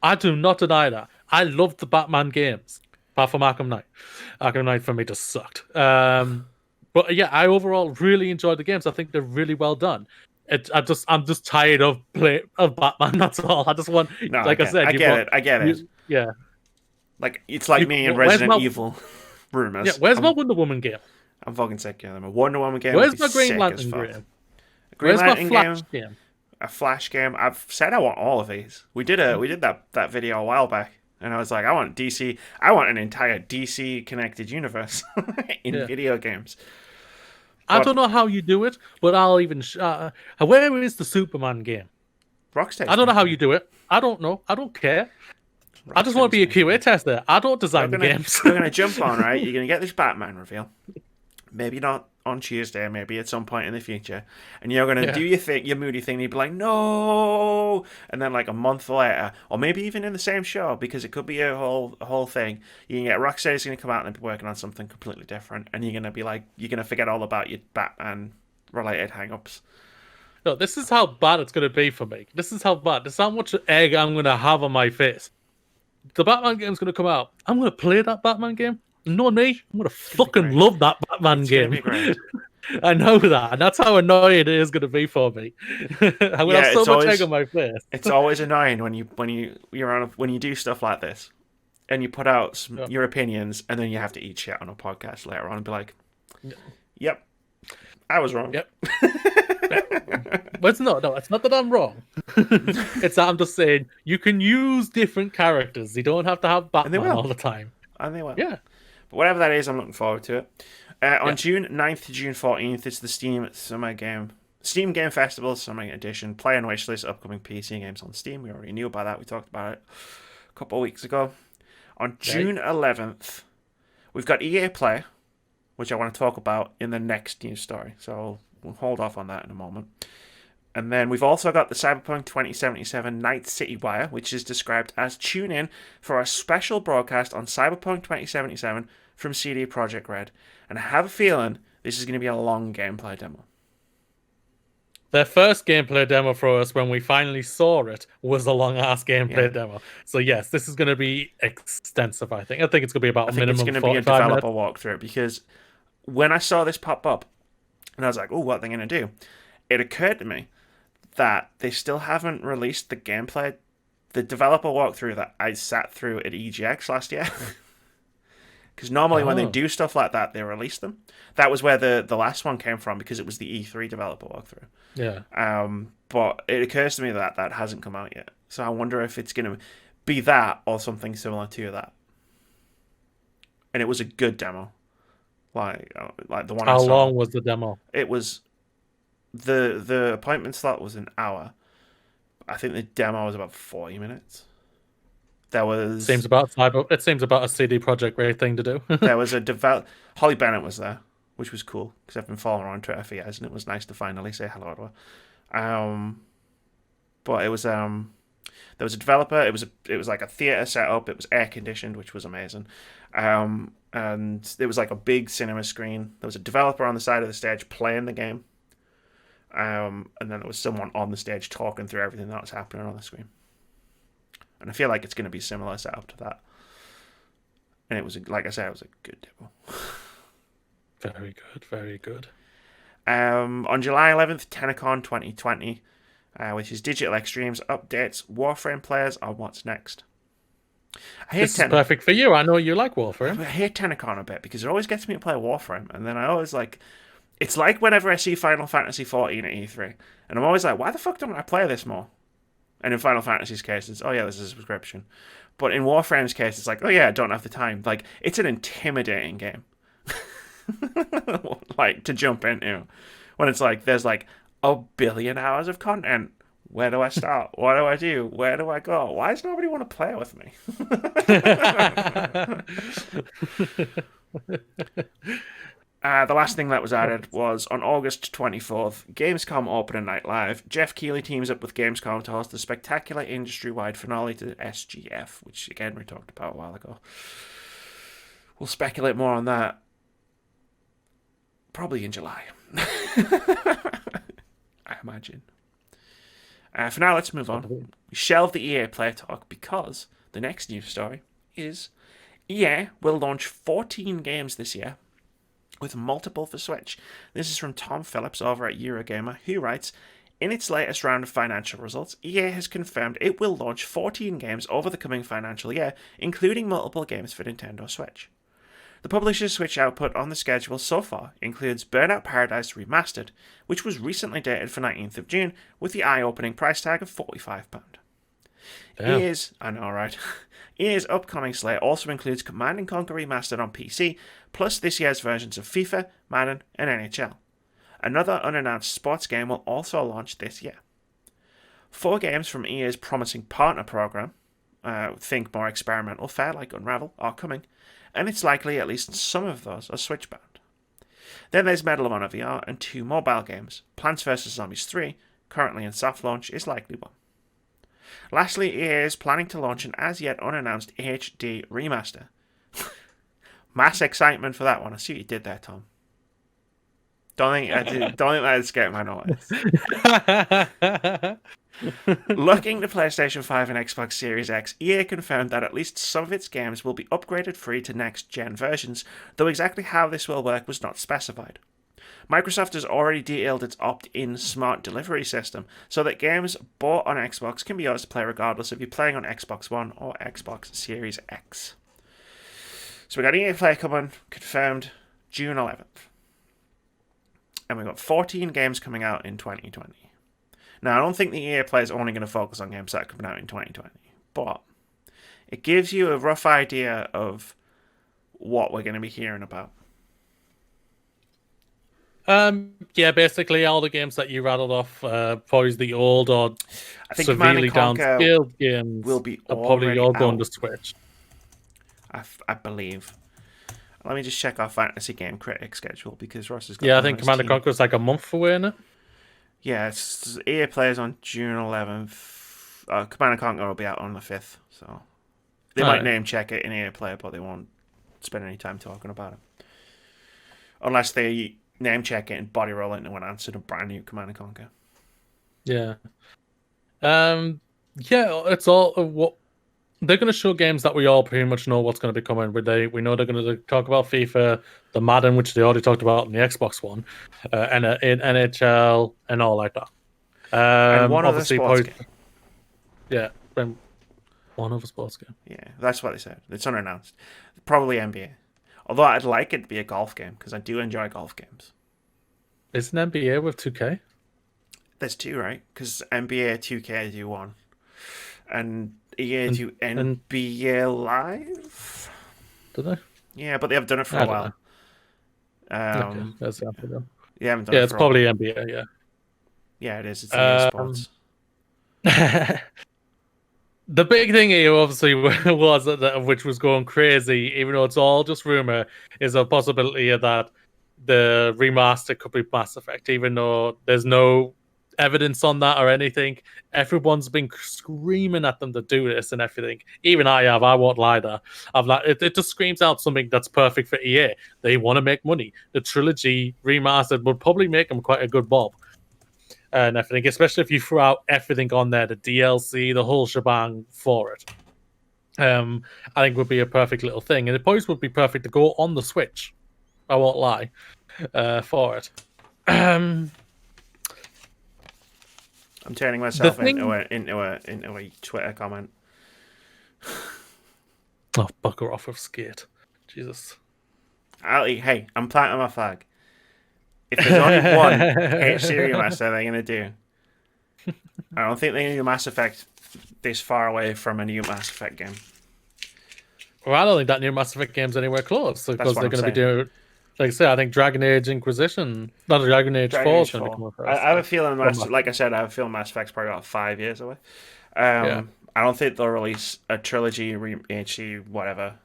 I do not deny that. I loved the Batman games, apart from Arkham Knight. Arkham Knight for me just sucked. But yeah, I overall really enjoyed the games. I think they're really well done. I'm just tired of Batman. That's all. I just want, I get it. Yeah, like it's like me and Resident Evil rumors. Yeah, where's my Wonder Woman game? I'm fucking sick of them. A Wonder Woman game. Where's my Green Lantern game? Where's my Flash game? A Flash game. I've said I want all of these. We did that video a while back, and I was like, I want DC. I want an entire DC connected universe in video games. I don't know how you do it, but I'll even. Where is the Superman game? Rocksteady. I don't know how you do it. I don't know. I don't care. I just want to be a QA tester. I don't design games. You're gonna jump on, right? You're gonna get this Batman reveal. Maybe not on Tuesday, maybe at some point in the future, and you're gonna do your moody thing. You'd be like, no, and then like a month later, or maybe even in the same show, because it could be a whole thing. You can get Rocksteady's gonna come out and be working on something completely different, and you're gonna forget all about your Batman related hang-ups. No, this is how bad it's gonna be for me. This is how bad. This is how much egg I'm gonna have on my face. The Batman game's gonna come out. I'm gonna play that Batman game. You know me? I'm gonna fucking love that Batman game. Gonna be great. I know that, and that's how annoying it is going to be for me. I will Yeah, have so much egg on my face. it's always annoying when you do stuff like this and you put out your opinions and then you have to eat shit on a podcast later on and be like, "Yep, I was wrong." Yep. But it's not. No, it's not that I'm wrong. It's that I'm just saying you can use different characters. You don't have to have Batman all the time. And they will. Yeah. But whatever that is, I'm looking forward to it. On June 9th to June 14th, it's the Steam Game Festival Summer Edition. Play and wishlist upcoming PC games on Steam. We already knew about that. We talked about it a couple of weeks ago. On June 11th, we've got EA Play, which I want to talk about in the next news story. So we'll hold off on that in a moment. And then we've also got the Cyberpunk 2077 Night City Wire, which is described as tune in for a special broadcast on Cyberpunk 2077 from CD Projekt Red. And I have a feeling this is going to be a long gameplay demo. Their first gameplay demo for us, when we finally saw it, was a long-ass gameplay demo. So yes, this is going to be extensive, I think. I think it's going to be about a minimum 45 minutes. It's going to be a developer walkthrough, because when I saw this pop up, and I was like, oh, what are they going to do? It occurred to me that they still haven't released the gameplay, the developer walkthrough that I sat through at EGX last year. Because normally when they do stuff like that, they release them. That was where the last one came from, because it was the E3 developer walkthrough. Yeah. But it occurs to me that that hasn't come out yet. So I wonder if it's going to be that or something similar to that. And it was a good demo. Like the one I saw. How long was the demo? It was... The appointment slot was an hour. I think the demo was about 40 minutes. There was... It seems about a CD Projekt Red thing to do. There was a Holly Bennett was there, which was cool, because I've been following her on Twitter for years, and it was nice to finally say hello to her. But it was there was a developer. It was like a theater setup. It was air conditioned, which was amazing. And it was like a big cinema screen. There was a developer on the side of the stage playing the game. And then there was someone on the stage talking through everything that was happening on the screen. And I feel like it's going to be similar setup to that. And it was, like I said, it was a good demo. Very good, very good. On July 11th, TennoCon 2020, which is Digital Extremes, updates Warframe players on what's next. This is perfect for you. I know you like Warframe. I hate TennoCon a bit, because it always gets me to play Warframe. And then I always like... It's like whenever I see Final Fantasy XIV at E3, and I'm always like, why the fuck don't I play this more? And in Final Fantasy's case, it's, oh yeah, this is a subscription. But in Warframe's case, it's like, oh yeah, I don't have the time. Like, it's an intimidating game. Like, to jump into. When it's like, there's like 1 billion hours of content. Where do I start? What do I do? Where do I go? Why does nobody want to play with me? The last thing that was added was on August 24th, Gamescom Opening Night Live. Jeff Keighley teams up with Gamescom to host the spectacular industry-wide finale to SGF, which, again, we talked about a while ago. We'll speculate more on that probably in July. I imagine. For now, let's move on. We shelved the EA Play talk because the next news story is EA will launch 14 games this year, with multiple for Switch. This is from Tom Phillips over at Eurogamer, who writes, in its latest round of financial results, EA has confirmed it will launch 14 games over the coming financial year, including multiple games for Nintendo Switch. The publisher's Switch output on the schedule so far includes Burnout Paradise Remastered, which was recently dated for 19th of June, with the eye-opening price tag of £45. EA's upcoming slate also includes Command & Conquer Remastered on PC, plus this year's versions of FIFA, Madden, and NHL. Another unannounced sports game will also launch this year. 4 games from EA's promising partner program, think more experimental fare like Unravel, are coming, and it's likely at least some of those are Switch-bound. Then there's Medal of Honor VR and 2 mobile games. Plants vs. Zombies 3, currently in soft launch, is likely one. Lastly, EA is planning to launch an as-yet unannounced HD remaster. Mass excitement for that one. I see what you did there, Tom. Don't think that escaped my notice. Looking to PlayStation 5 and Xbox Series X, EA confirmed that at least some of its games will be upgraded free to next-gen versions, though exactly how this will work was not specified. Microsoft has already detailed its opt-in smart delivery system so that games bought on Xbox can be yours to play regardless if you're playing on Xbox One or Xbox Series X. So we got EA Play coming, confirmed June 11th. And we've got 14 games coming out in 2020. Now, I don't think the EA Play is only going to focus on games that are coming out in 2020, but it gives you a rough idea of what we're going to be hearing about. Yeah, basically all the games that you rattled off, probably the old or I think severely downscaled games will be are probably all going to Switch. I believe. Let me just check our Fantasy Game Critic schedule because Ross has got. Yeah, I think Command & Conquer is like a month away, isn't it? Yeah, it's EA plays on June 11th. Command & Conquer will be out on the 5th, so they might name check it in EA Play, but they won't spend any time talking about it. Unless they name check it and body roll it into an answer to brand new Command & Conquer. Yeah. Yeah, it's all what they're going to show games that we all pretty much know what's going to be coming. We know they're going to talk about FIFA, the Madden, which they already talked about in the Xbox One, and in NHL and all like that. And one other sports game. Yeah, one other sports game. Yeah, that's what they said. It's unannounced. Probably NBA. Although I'd like it to be a golf game because I do enjoy golf games. Is an NBA with 2K? There's two, right? Because NBA 2K do one. And EA do NBA Live? Do they? Yeah, but they haven't done it for a while. Okay, that's the answer. You haven't done it for it's probably NBA, yeah. Yeah, it is. It's EA Sports. The big thing here, obviously, was that which was going crazy, even though it's all just rumor, is a possibility that the remaster could be Mass Effect, even though there's no evidence on that or anything. Everyone's been screaming at them to do this and everything. Even I won't lie there. It just screams out something that's perfect for EA. They want to make money. The trilogy remastered would probably make them quite a good bob. And everything, especially if you throw out everything on there, the DLC, the whole shebang for it. I think would be a perfect little thing. And it probably would be perfect to go on the Switch. I won't lie. For it. I'm turning myself into a Twitter comment. Oh, bugger off with Skate. Jesus. Hey, I'm planting my flag. If there's only one HD remaster they're going to do, I don't think they're going to do Mass Effect this far away from a new Mass Effect game. Well, I don't think that new Mass Effect game's anywhere close because they're going to be doing, like I said, I think Dragon Age Inquisition, not Dragon Age 4 is going to come across. I have a feeling, like I said, I have a feeling Mass Effect's probably about 5 years away. I don't think they'll release a trilogy, HD, whatever,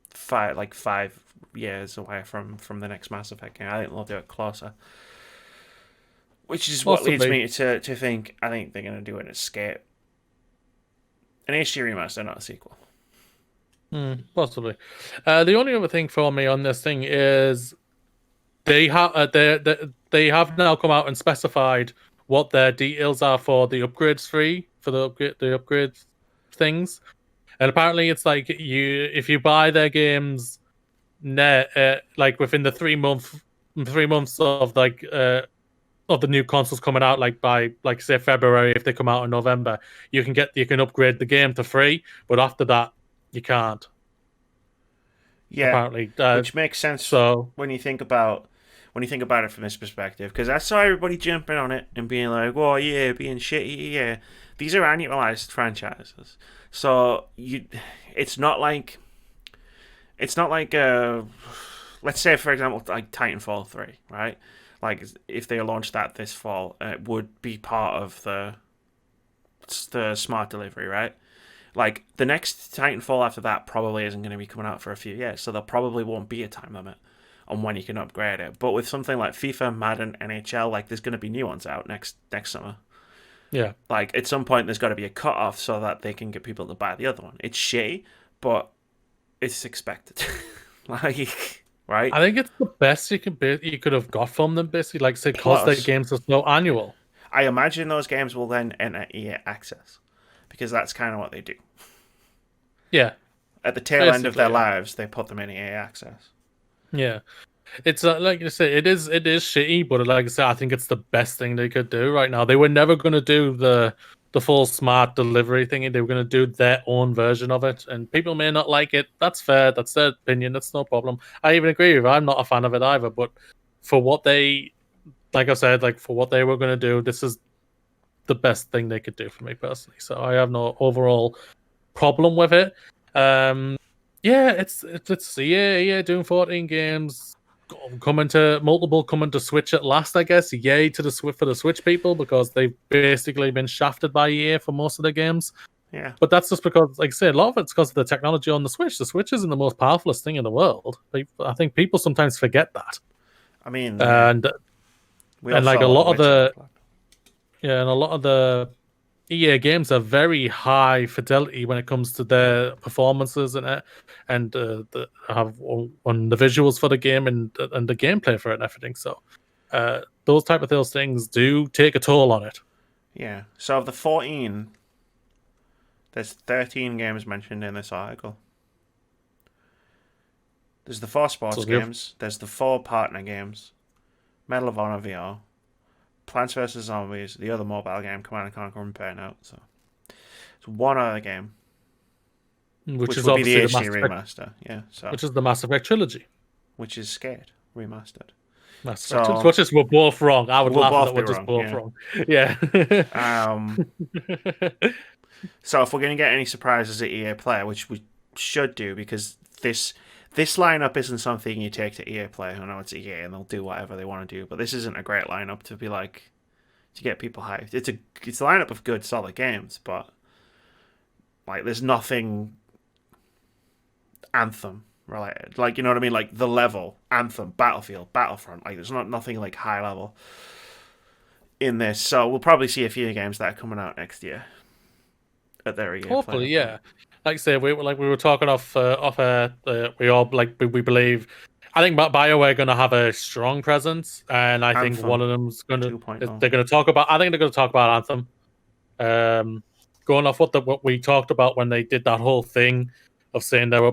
5 years away from the next Mass Effect game. I think they'll do it closer. Which is what leads me to think I think they're going to do an Escape. An HD remaster, not a sequel. Possibly. The only other thing for me on this thing is they have now come out and specified what their details are for the upgrades for the upgrade things, and apparently it's like if you buy their games like within the 3 months of of the new consoles coming out, like by say February, if they come out in November, you can upgrade the game to free, but after that you can't. Yeah, apparently, which makes sense. So when you think about it from this perspective, because I saw everybody jumping on it and being like, "Whoa, yeah, being shitty, yeah." These are annualized franchises, so it's not like let's say for example like Titanfall 3, right? Like if they launched that this fall, it would be part of the smart delivery, right? Like the next Titanfall after that probably isn't going to be coming out for a few years, so there probably won't be a time limit on when you can upgrade it. But with something like FIFA, Madden, NHL, like there's going to be new ones out next summer. Yeah. Like at some point there's got to be a cutoff so that they can get people to buy the other one. It's shitty, but it's expected. Like, right? I think it's the best you could have got from them, basically. Like, say, because their games are so annual. I imagine those games will then enter EA Access, because that's kind of what they do. Yeah. At the tail end of their lives, they put them in EA Access. Yeah. It's like you say, it is shitty, but like I said, I think it's the best thing they could do right now. They were never going to do the full smart delivery thing. They were going to do their own version of it, and people may not like it. That's fair. That's their opinion. That's no problem. I even agree with you. I'm not a fan of it either. But for what they, like I said, like for what they were going to do, this is the best thing they could do for me personally. So I have no overall problem with it. Yeah, it's yeah doing 14 games coming to Switch at last, I guess. Yay to the Switch for the Switch people because they've basically been shafted by EA for most of the games. Yeah. But that's just because, like I said, a lot of it's because of the technology on the Switch. The Switch isn't the most powerful thing in the world. I think people sometimes forget that. I mean, And we all like saw a lot what of Witcher the looked and a lot of the EA games are very high fidelity when it comes to their performances and have on the visuals for the game and the gameplay for it and everything. So those type of those things do take a toll on it. Yeah. So of the 14, there's 13 games mentioned in this article. There's the 4 sports games. There's the 4 partner games. Medal of Honor VR. Plants vs. Zombies. The other mobile game, Command & Conquer and Burnout. So it's one other game. Which is would be the obviously HD remaster. Yeah. So which is the Mass Effect trilogy. which is Skate remastered. Mass Effect trilogy. Which is we're both wrong. I would laugh at that we're just both wrong. Yeah. So if we're going to get any surprises at EA Play, which we should do, because this lineup isn't something you take to EA Play. I know it's EA and they'll do whatever they want to do, but this isn't a great lineup to be like to get people hyped. It's a lineup of good, solid games, but like there's nothing Anthem related. Like, you know what I mean? Like the level, Anthem, Battlefield, Battlefront. Like there's nothing like high level in this. So we'll probably see a few games that are coming out next year. At their EA Hopefully, Play. yeah. Like I said, we were talking off air. We all we believe. I think BioWare are going to have a strong presence, and I think one of them's going to. They're going to talk about. I think they're going to talk about Anthem. Going off what we talked about when they did that whole thing of saying they're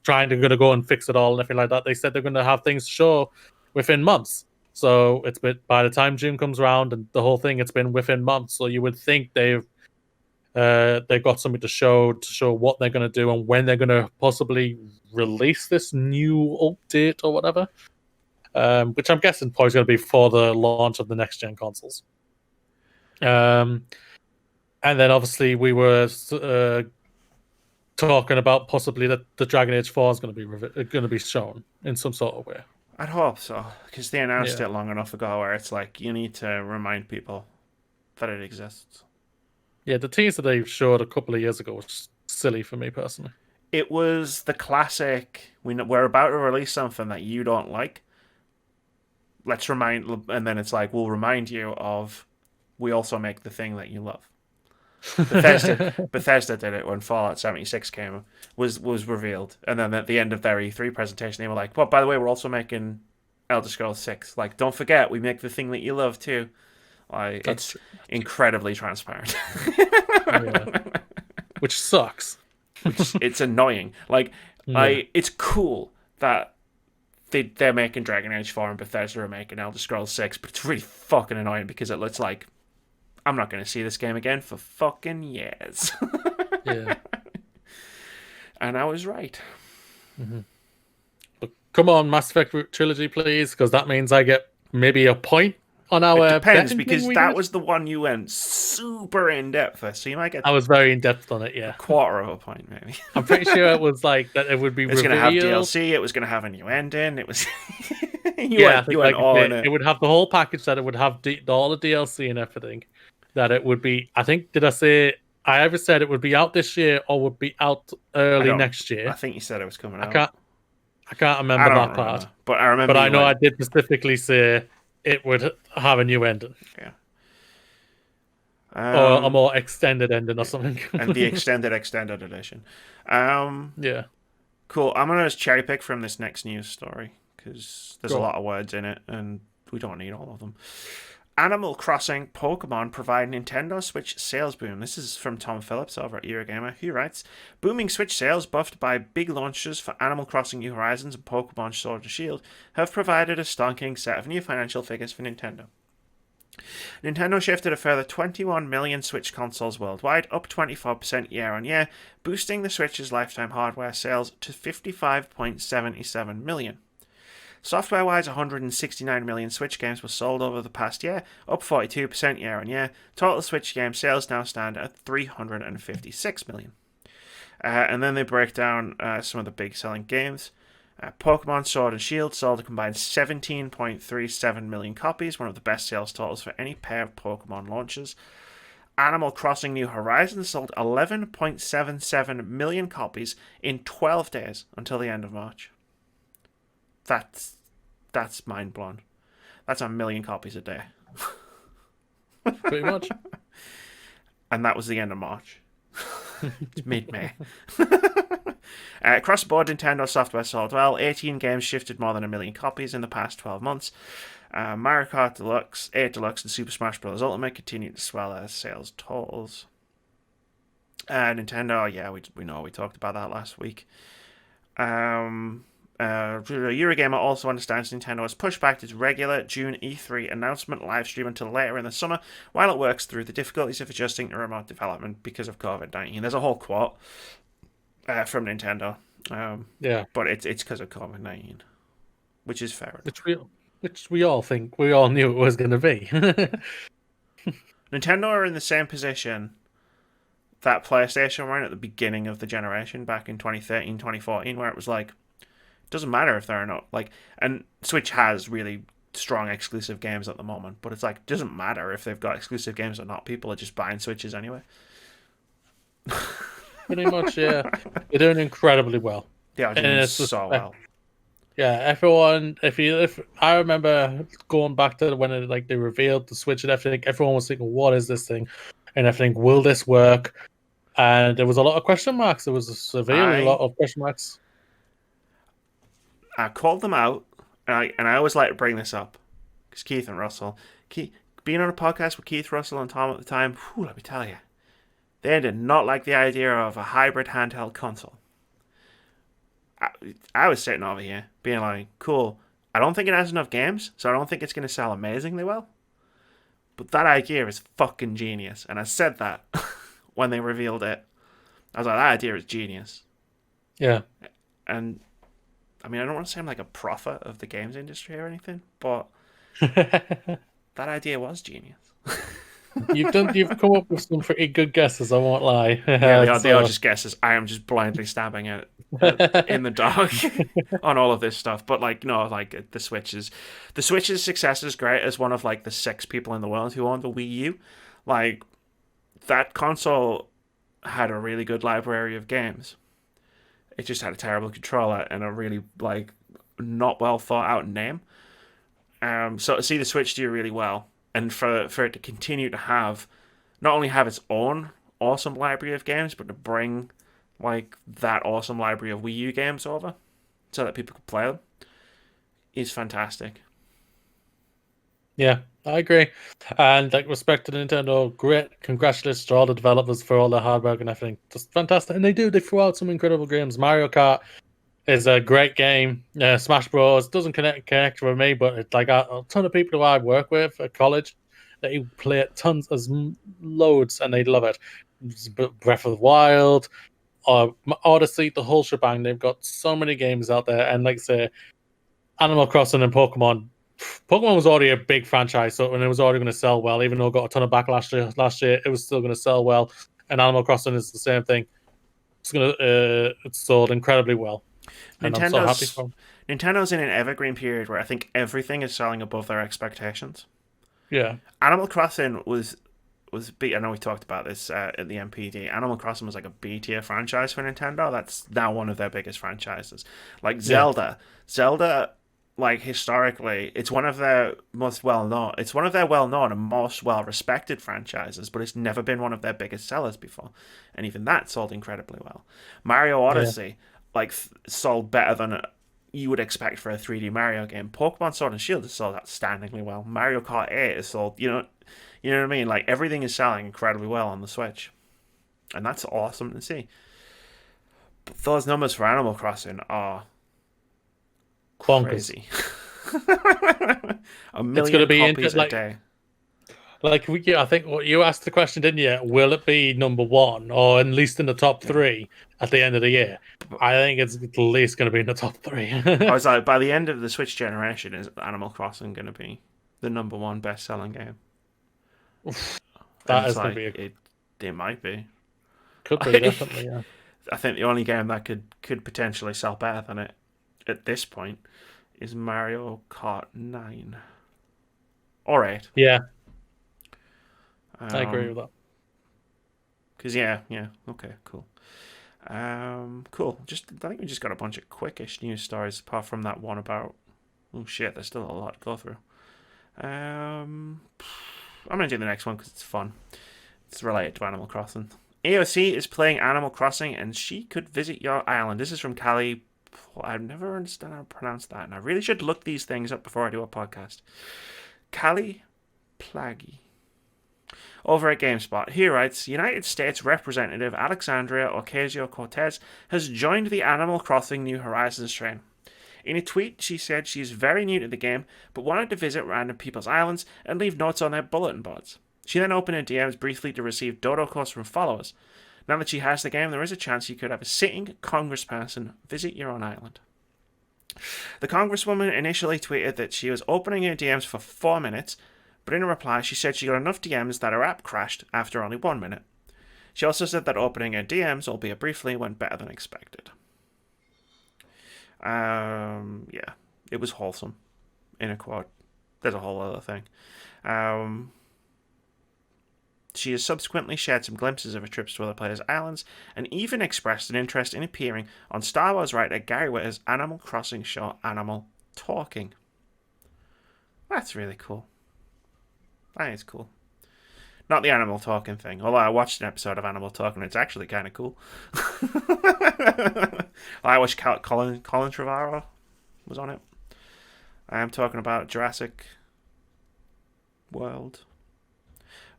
trying to go and fix it all and everything like that. They said they're going to have things to show within months. So it's been by the time June comes around and the whole thing, it's been within months. So you would think they've got something to show what they're going to do and when they're going to possibly release this new update or whatever, which I'm guessing probably is going to be for the launch of the next gen consoles. And then obviously we were talking about possibly that the Dragon Age 4 is going to be shown in some sort of way. I'd hope so, because they announced it long enough ago where it's like you need to remind people that it exists. Yeah, the teaser they showed a couple of years ago was silly for me personally. It was the classic, we're about to release something that you don't like. Let's remind, and then it's like, we'll remind you of, we also make the thing that you love. Bethesda did it when Fallout 76 was revealed. And then at the end of their E3 presentation, they were like, well, by the way, we're also making Elder Scrolls 6. Like, don't forget, we make the thing that you love too. Like, it's incredibly transparent. Which sucks. It's annoying. Like, it's cool that they're making Dragon Age 4 and Bethesda are making Elder Scrolls 6, but it's really fucking annoying because it looks like I'm not going to see this game again for fucking years. Yeah. And I was right. Mm-hmm. But come on, Mass Effect Trilogy, please, because that means I get maybe a point on our. It depends, because that was the one you went super in depth with, so you might get. I was very in depth on it, yeah. A quarter of a point, maybe. I'm pretty sure it was like that. It would be. It was going to have DLC. It was going to have a new ending. It was. you went all in it. It would have the whole package. That it would have all the DLC and everything. That it would be. I think. Did I say? I ever said it would be out this year or would be out early next year? I think you said it was coming out. I can't remember that part. But I remember. But I know I did specifically say it would have a new ending. Yeah. Or a more extended ending or something. And the extended edition. Yeah. Cool. I'm going to cherry pick from this next news story because there's a lot of words in it and we don't need all of them. Animal Crossing Pokémon provide Nintendo Switch sales boom. This is from Tom Phillips over at Eurogamer, who writes, booming Switch sales buffed by big launches for Animal Crossing New Horizons and Pokemon Sword and Shield have provided a stonking set of new financial figures for Nintendo. Nintendo shifted a further 21 million Switch consoles worldwide, up 24% year on year, boosting the Switch's lifetime hardware sales to 55.77 million. Software-wise, 169 million Switch games were sold over the past year, up 42% year on year. Total Switch game sales now stand at 356 million. And then they break down some of the big selling games. Pokemon Sword and Shield sold a combined 17.37 million copies, one of the best sales totals for any pair of Pokemon launches. Animal Crossing New Horizons sold 11.77 million copies in 12 days until the end of March. That's mind blown. That's 1 million copies a day. Pretty much. And that was the end of March. It's mid-May. Across the board, Nintendo software sold well. 18 games shifted more than 1 million copies in the past 12 months. Mario Kart Deluxe, 8 Deluxe, and Super Smash Bros. Ultimate continued to swell their sales totals. Nintendo, yeah, we know, we talked about that last week. Eurogamer also understands Nintendo has pushed back its regular June E3 announcement livestream until later in the summer while it works through the difficulties of adjusting to remote development because of COVID-19. There's a whole quote from Nintendo. Yeah. But it's because of COVID-19, which is fair. Which we all knew it was going to be. Nintendo are in the same position that PlayStation were in at the beginning of the generation back in 2013, 2014, where it was like, doesn't matter if they're not like, and Switch has really strong exclusive games at the moment, but it's like, doesn't matter if they've got exclusive games or not. People are just buying Switches anyway. Pretty much, yeah. They're doing incredibly well. They are doing so well. Yeah, everyone. If I remember going back to when they revealed the Switch and everything, everyone was thinking, "What is this thing?" And everything, will this work? And there was a lot of question marks. There was a severely lot of question marks. I called them out, and I always like to bring this up because Keith and Russell, being on a podcast with Keith, Russell, and Tom at the time, let me tell you, they did not like the idea of a hybrid handheld console. I was sitting over here being like, cool, I don't think it has enough games, so I don't think it's going to sell amazingly well. But that idea is fucking genius. And I said that when they revealed it. I was like, that idea is genius. Yeah. And I mean, I don't want to say I'm like a prophet of the games industry or anything, but that idea was genius. You've come up with some pretty good guesses, I won't lie. Yeah, they are just guesses. I am just blindly stabbing it in the dark on all of this stuff. But the Switch's success is great as one of like the 6 people in the world who own the Wii U. Like, that console had a really good library of games. It just had a terrible controller and a really not well thought out name. So to see the Switch do really well, and for it to continue to not only have its own awesome library of games, but to bring that awesome library of Wii U games over so that people could play them is fantastic. Yeah, I agree. And respect to Nintendo, great. Congratulations to all the developers for all their hard work and everything. Just fantastic. And they throw out some incredible games. Mario Kart is a great game. Smash Bros. Doesn't connect with me, but it's a ton of people who I work with at college, they play it loads and they love it. Breath of the Wild, Odyssey, the whole shebang. They've got so many games out there. And say, Animal Crossing and Pokemon. Pokemon was already a big franchise, so when it was already going to sell well, even though it got a ton of backlash last year, it was still going to sell well. And Animal Crossing is the same thing. It's sold incredibly well. And I'm so happy for them. Nintendo's in an evergreen period where I think everything is selling above their expectations. Yeah. Animal Crossing was I know we talked about this at the MPD. Animal Crossing was like a B-tier franchise for Nintendo. That's now one of their biggest franchises. Zelda. Historically, it's one of their most well-known. It's one of their well-known and most well-respected franchises, but it's never been one of their biggest sellers before, and even that sold incredibly well. Mario Odyssey, sold better than you would expect for a 3D Mario game. Pokemon Sword and Shield has sold outstandingly well. Mario Kart 8 is sold, you know what I mean? Like, everything is selling incredibly well on the Switch. And that's awesome to see. But those numbers for Animal Crossing are Bonkers. crazy. A It's going to million be copies a day. I think what you asked the question, didn't you? Will it be number one, or at least in the top three at the end of the year? I think it's at least going to be in the top three. I was like, by the end of the Switch generation, is Animal Crossing going to be the number one best-selling game? That is going to be it might be. Could be, definitely, yeah. I think the only game that could potentially sell better than it at this point is Mario Kart 9. Or 8. Yeah. I agree with that. Because, yeah, okay, cool. Cool. I think we just got a bunch of quickish news stories, apart from that one about... Oh, shit, there's still a lot to go through. I'm going to do the next one because it's fun. It's related to Animal Crossing. AOC is playing Animal Crossing and she could visit your island. This is from Callie. I've never understood how to pronounce that, and I really should look these things up before I do a podcast. Callie Plaggy. Over at GameSpot, he writes, United States Representative Alexandria Ocasio-Cortez has joined the Animal Crossing New Horizons train. In a tweet, she said she is very new to the game, but wanted to visit random people's islands and leave notes on their bulletin boards. She then opened her DMs briefly to receive dodo calls from followers. Now that she has the game, there is a chance you could have a sitting congressperson visit your own island. The congresswoman initially tweeted that she was opening her DMs for 4 minutes, but in a reply she said she got enough DMs that her app crashed after only 1 minute. She also said that opening her DMs, albeit briefly, went better than expected. Yeah, it was wholesome, in a quote. There's a whole other thing. She has subsequently shared some glimpses of her trips to other players' islands, and even expressed an interest in appearing on Star Wars writer Gary Whitta's Animal Crossing show Animal Talking. That's really cool. That is cool. Not the Animal Talking thing, although I watched an episode of Animal Talking, it's actually kind of cool. I watched Colin Trevorrow was on it. I am talking about Jurassic World.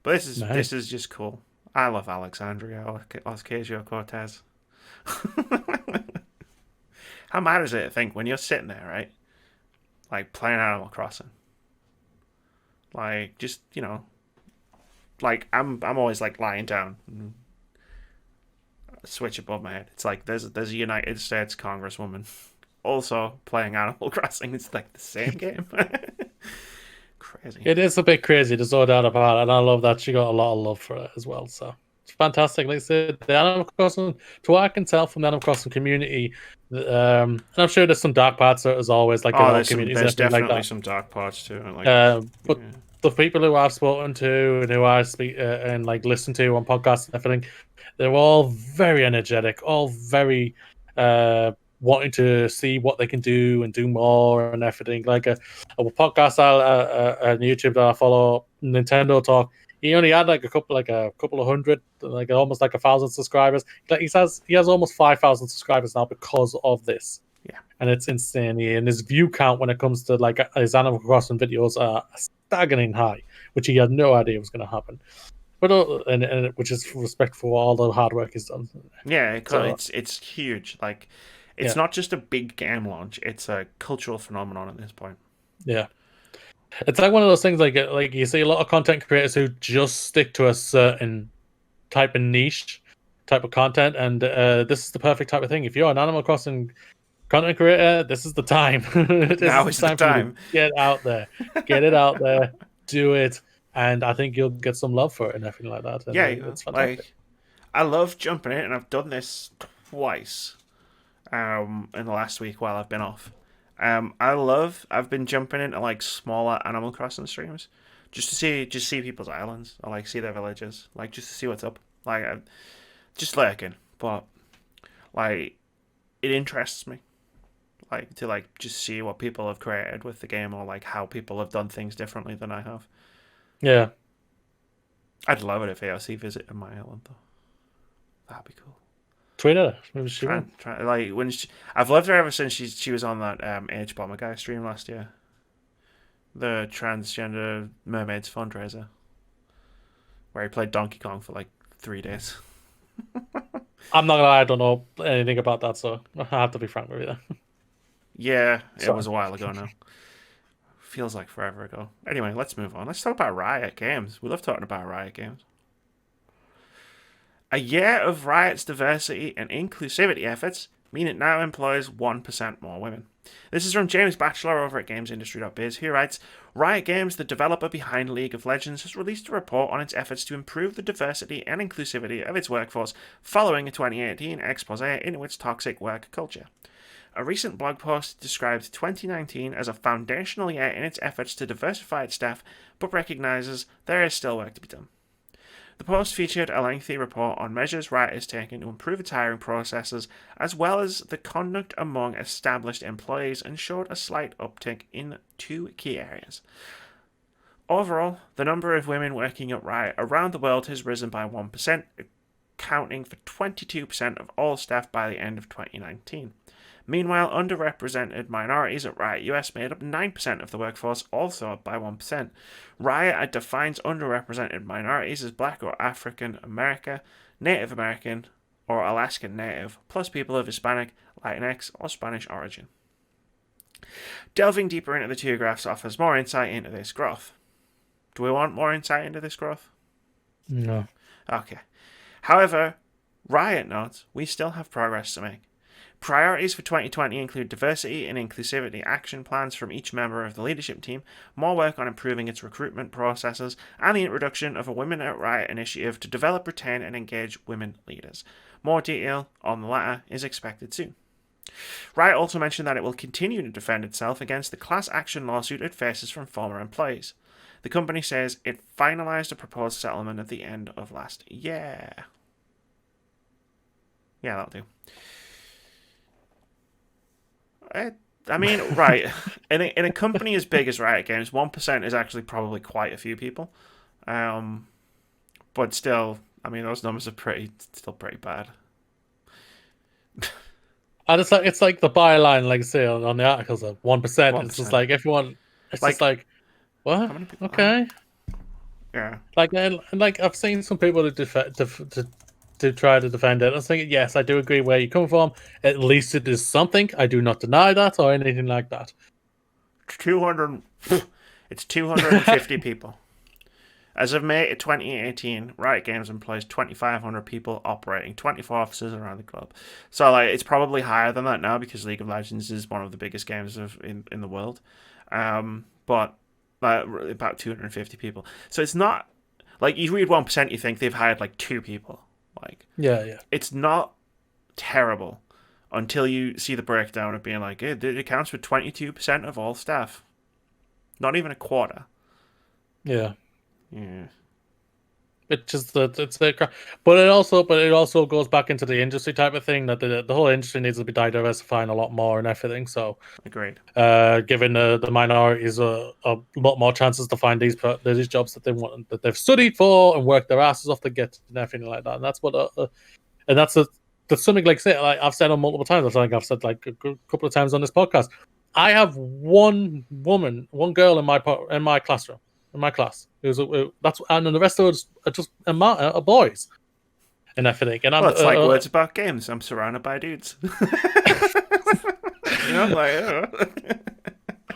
But this is just cool. I love Alexandria Ocasio-Cortez. How mad is it to think when you're sitting there, right? Like, playing Animal Crossing. Like, just, like, I'm always, like, lying down. Switch above my head. It's like, there's a United States Congresswoman also playing Animal Crossing. It's like the same game. Crazy. It is a bit crazy, there's no doubt about it, and I love that she got a lot of love for it as well, so it's fantastic. Like I said, the Animal Crossing, to what I can tell from the Animal Crossing community, and I'm sure there's some dark parts as always, like there's definitely some dark parts too. Like, but the people who I've spoken to and who I speak and like listen to on podcasts and everything, they're all very energetic, all very wanting to see what they can do and do more and everything. Like a podcast on YouTube that I follow, Nintendo Talk. He only had like a couple of hundred, like almost like 1,000 subscribers. He has almost 5,000 subscribers now because of this. Yeah, and it's insane. And his view count when it comes to like his Animal Crossing videos are staggering high, which he had no idea was going to happen. But and which is respect for all the hard work he's done. Yeah, it's huge. Like, it's not just a big game launch; it's a cultural phenomenon at this point. Yeah, it's like one of those things. Like you see a lot of content creators who just stick to a certain type of niche, type of content, and this is the perfect type of thing. If you're an Animal Crossing content creator, this is the time. Now is the time. Get out there, get it out there, do it. And I think you'll get some love for it and everything like that. And it's fantastic. Like, I love jumping in, and I've done this twice in the last week while I've been off. I've been jumping into like smaller Animal Crossing streams just to see people's islands, or like see their villages, like just to see what's up. Like, I'm just lurking, but like it interests me, like to like just see what people have created with the game, or like how people have done things differently than I have. Yeah. I'd love it if AOC visited my island, though. That'd be cool. tweeted her. Maybe she will. Like when I've loved her ever since she was on that H Bomber Guy stream last year. The transgender mermaids fundraiser, where he played Donkey Kong for like 3 days. I'm not gonna lie, I don't know anything about that, so I have to be frank with you. Yeah, it was a while ago now. Feels like forever ago. Anyway, let's move on. Let's talk about Riot Games. We love talking about Riot Games. A year of Riot's diversity and inclusivity efforts mean it now employs 1% more women. This is from James Batchelor over at GamesIndustry.biz, who writes, Riot Games, the developer behind League of Legends, has released a report on its efforts to improve the diversity and inclusivity of its workforce following a 2018 expose into its toxic work culture. A recent blog post described 2019 as a foundational year in its efforts to diversify its staff, but recognises there is still work to be done. The post featured a lengthy report on measures Riot has taken to improve its hiring processes, as well as the conduct among established employees, and showed a slight uptick in 2 key areas. Overall, the number of women working at Riot around the world has risen by 1%, accounting for 22% of all staff by the end of 2019. Meanwhile, underrepresented minorities at Riot US made up 9% of the workforce, also up by 1%. Riot defines underrepresented minorities as Black or African American, Native American, or Alaskan Native, plus people of Hispanic, Latinx, or Spanish origin. Delving deeper into the 2 graphs offers more insight into this growth. Do we want more insight into this growth? No. Okay. However, Riot notes we still have progress to make. Priorities for 2020 include diversity and inclusivity action plans from each member of the leadership team, more work on improving its recruitment processes, and the introduction of a Women at Riot initiative to develop, retain, and engage women leaders. More detail on the latter is expected soon. Riot also mentioned that it will continue to defend itself against the class action lawsuit it faces from former employees. The company says it finalized a proposed settlement at the end of last year. Yeah, that'll do. I mean, right. In a company as big as Riot Games, 1% is actually probably quite a few people. But still, I mean, those numbers are still pretty bad. And it's like the byline, like I say on the articles of 1%. It's just 1%. like everyone. It's just like, what? How many people? Okay. Yeah. Like I've seen some people to try to defend it. I was thinking, yes, I do agree where you come from. At least it is something. I do not deny that or anything like that. 200. It's 250 people. As of May 2018, Riot Games employs 2,500 people operating 24 offices around the globe. So like, it's probably higher than that now because League of Legends is one of the biggest games in the world. But about 250 people. So it's not like you read 1%, you think they've hired like 2 people. Like, yeah. It's not terrible until you see the breakdown of being like, it accounts for 22% of all staff. Not even a quarter. Yeah. Yeah. It's just that it's the crap. But it also goes back into the industry type of thing that the whole industry needs to be diversifying a lot more and everything. So agreed. Giving the minorities a lot more chances to find these jobs that they want, that they've studied for and worked their asses off to get and everything like that. And that's what that's something like I've said on multiple times. I think I've said like a couple of times on this podcast. I have one girl in my classroom. In my class, and the rest of us are just boys and everything. And it's like words about games. I'm surrounded by dudes.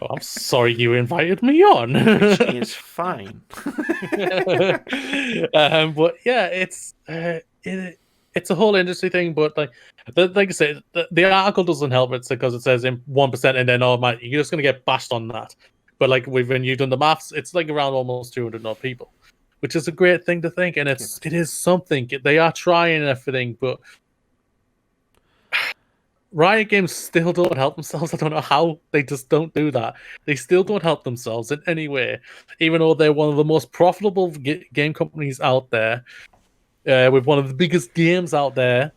I'm sorry you invited me on. Which is fine. But yeah, it's a whole industry thing. But like I said, the article doesn't help it because it says in 1%, and then you're just gonna get bashed on that. But like when you've done the maths, it's like around almost 200 odd people, which is a great thing to think, and it is something. They are trying everything, but Riot Games still don't help themselves. I don't know how they just don't do that. They still don't help themselves in any way, even though they're one of the most profitable game companies out there, with one of the biggest games out there,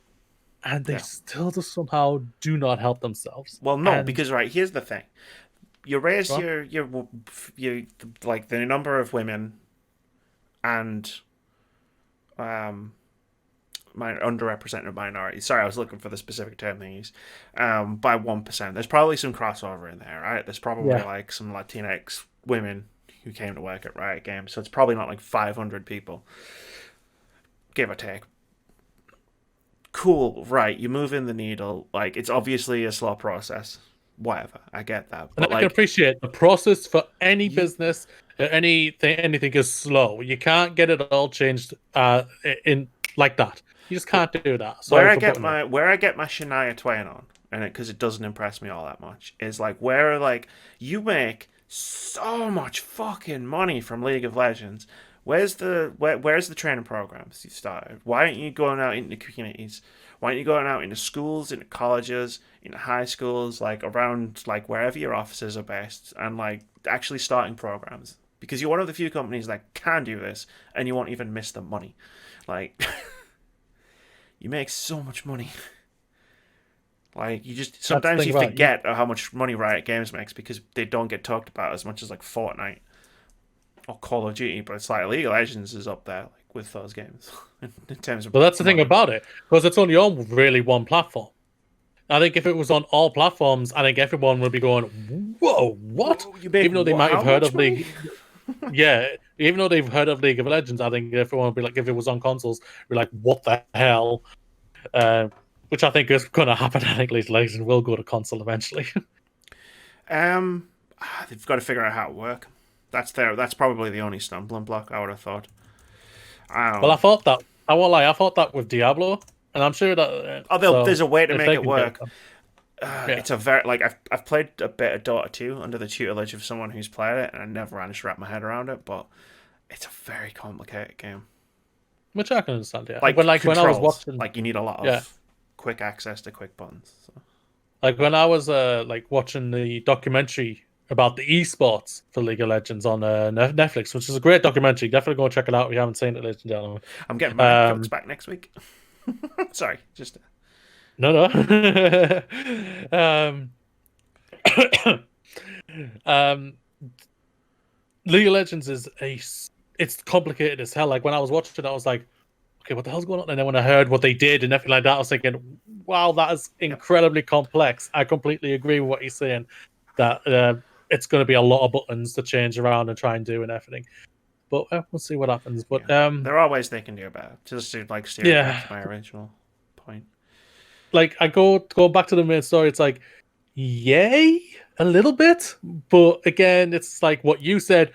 and they still just somehow do not help themselves. Well, no, because here's the thing. You raise your like the number of women and underrepresented minorities. Sorry, I was looking for the specific term they use. By 1%. There's probably some crossover in there, right? There's probably like some Latinx women who came to work at Riot Games, so it's probably not like 500 people, give or take. Cool, right? You move in the needle. Like, it's obviously a slow process. Whatever, I get that. And But I can appreciate the process for any business, anything is slow. You can't get it all changed in like that. You just can't do that. Where I get my Shania Twain on, and because it doesn't impress me all that much, is like where like you make so much fucking money from League of Legends. Where's the training programs you started? Why aren't you going out into communities? Why aren't you going out into schools, into colleges, into high schools, like around like wherever your offices are based, and like actually starting programs? Because you're one of the few companies that can do this, and you won't even miss the money. Like, you make so much money. Like, you just sometimes you forget how much money Riot Games makes because they don't get talked about as much as like Fortnite or Call of Duty, but it's like League of Legends is up there like with those games in terms of. But that's the thing about it, because it's only on really one platform. I think if it was on all platforms, I think everyone would be going, "Whoa, what?" Even though they might have heard of League, even though they've heard of League of Legends, I think everyone would be like, if it was on consoles, be like, "What the hell?" Which I think is going to happen. I think League of Legends will go to console eventually. They've got to figure out how to work. That's probably the only stumbling block I would have thought. Well, I thought that with Diablo, and I'm sure that there's a way to make it work. It's a very like I've played a bit of Dota 2 under the tutelage of someone who's played it, and I never managed to wrap my head around it. But it's a very complicated game, which I can understand. Yeah, like when I was watching, like you need a lot of quick access to quick buttons. So. Like when I was like watching the documentary about the esports for League of Legends on Netflix, which is a great documentary. Definitely go check it out if you haven't seen it, ladies and gentlemen. I'm getting my coats back next week. Sorry, just no. League of Legends it's complicated as hell. Like when I was watching it, I was like, okay, what the hell's going on? And then when I heard what they did and everything like that, I was thinking, wow, that is incredibly complex. I completely agree with what you're saying. That it's going to be a lot of buttons to change around and try and do and everything. But we'll see what happens. But there are ways they can do about it. Just to like steer back to my original point. Like I go back to the main story. It's like, yay, a little bit. But again, it's like what you said.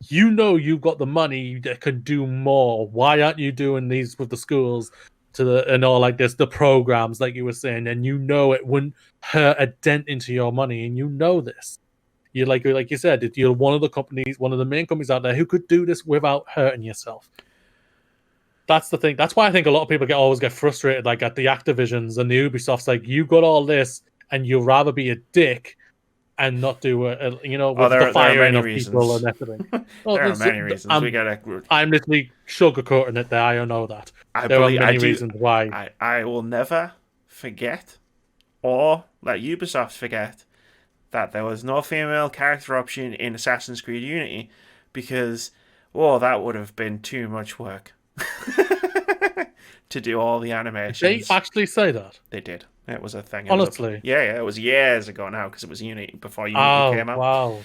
You know you've got the money that can do more. Why aren't you doing these with the schools and all like this, the programs like you were saying, and you know it wouldn't hurt a dent into your money, and you know this. You're like you said, you're one of the main companies out there who could do this without hurting yourself. That's the thing. That's why I think a lot of people always get frustrated, like at the Activisions and the Ubisofts. Like, you got all this, and you'd rather be a dick and not do with the firing of people and everything. There are many reasons. I'm literally sugarcoating it there. I know that. There are many reasons why. I will never forget, or let Ubisoft forget, that there was no female character option in Assassin's Creed Unity, because, that would have been too much work to do all the animations. Did they actually say that? They did. It was a thing. Honestly? Yeah, it was years ago now, because it was Unity, before Unity came out. Wow.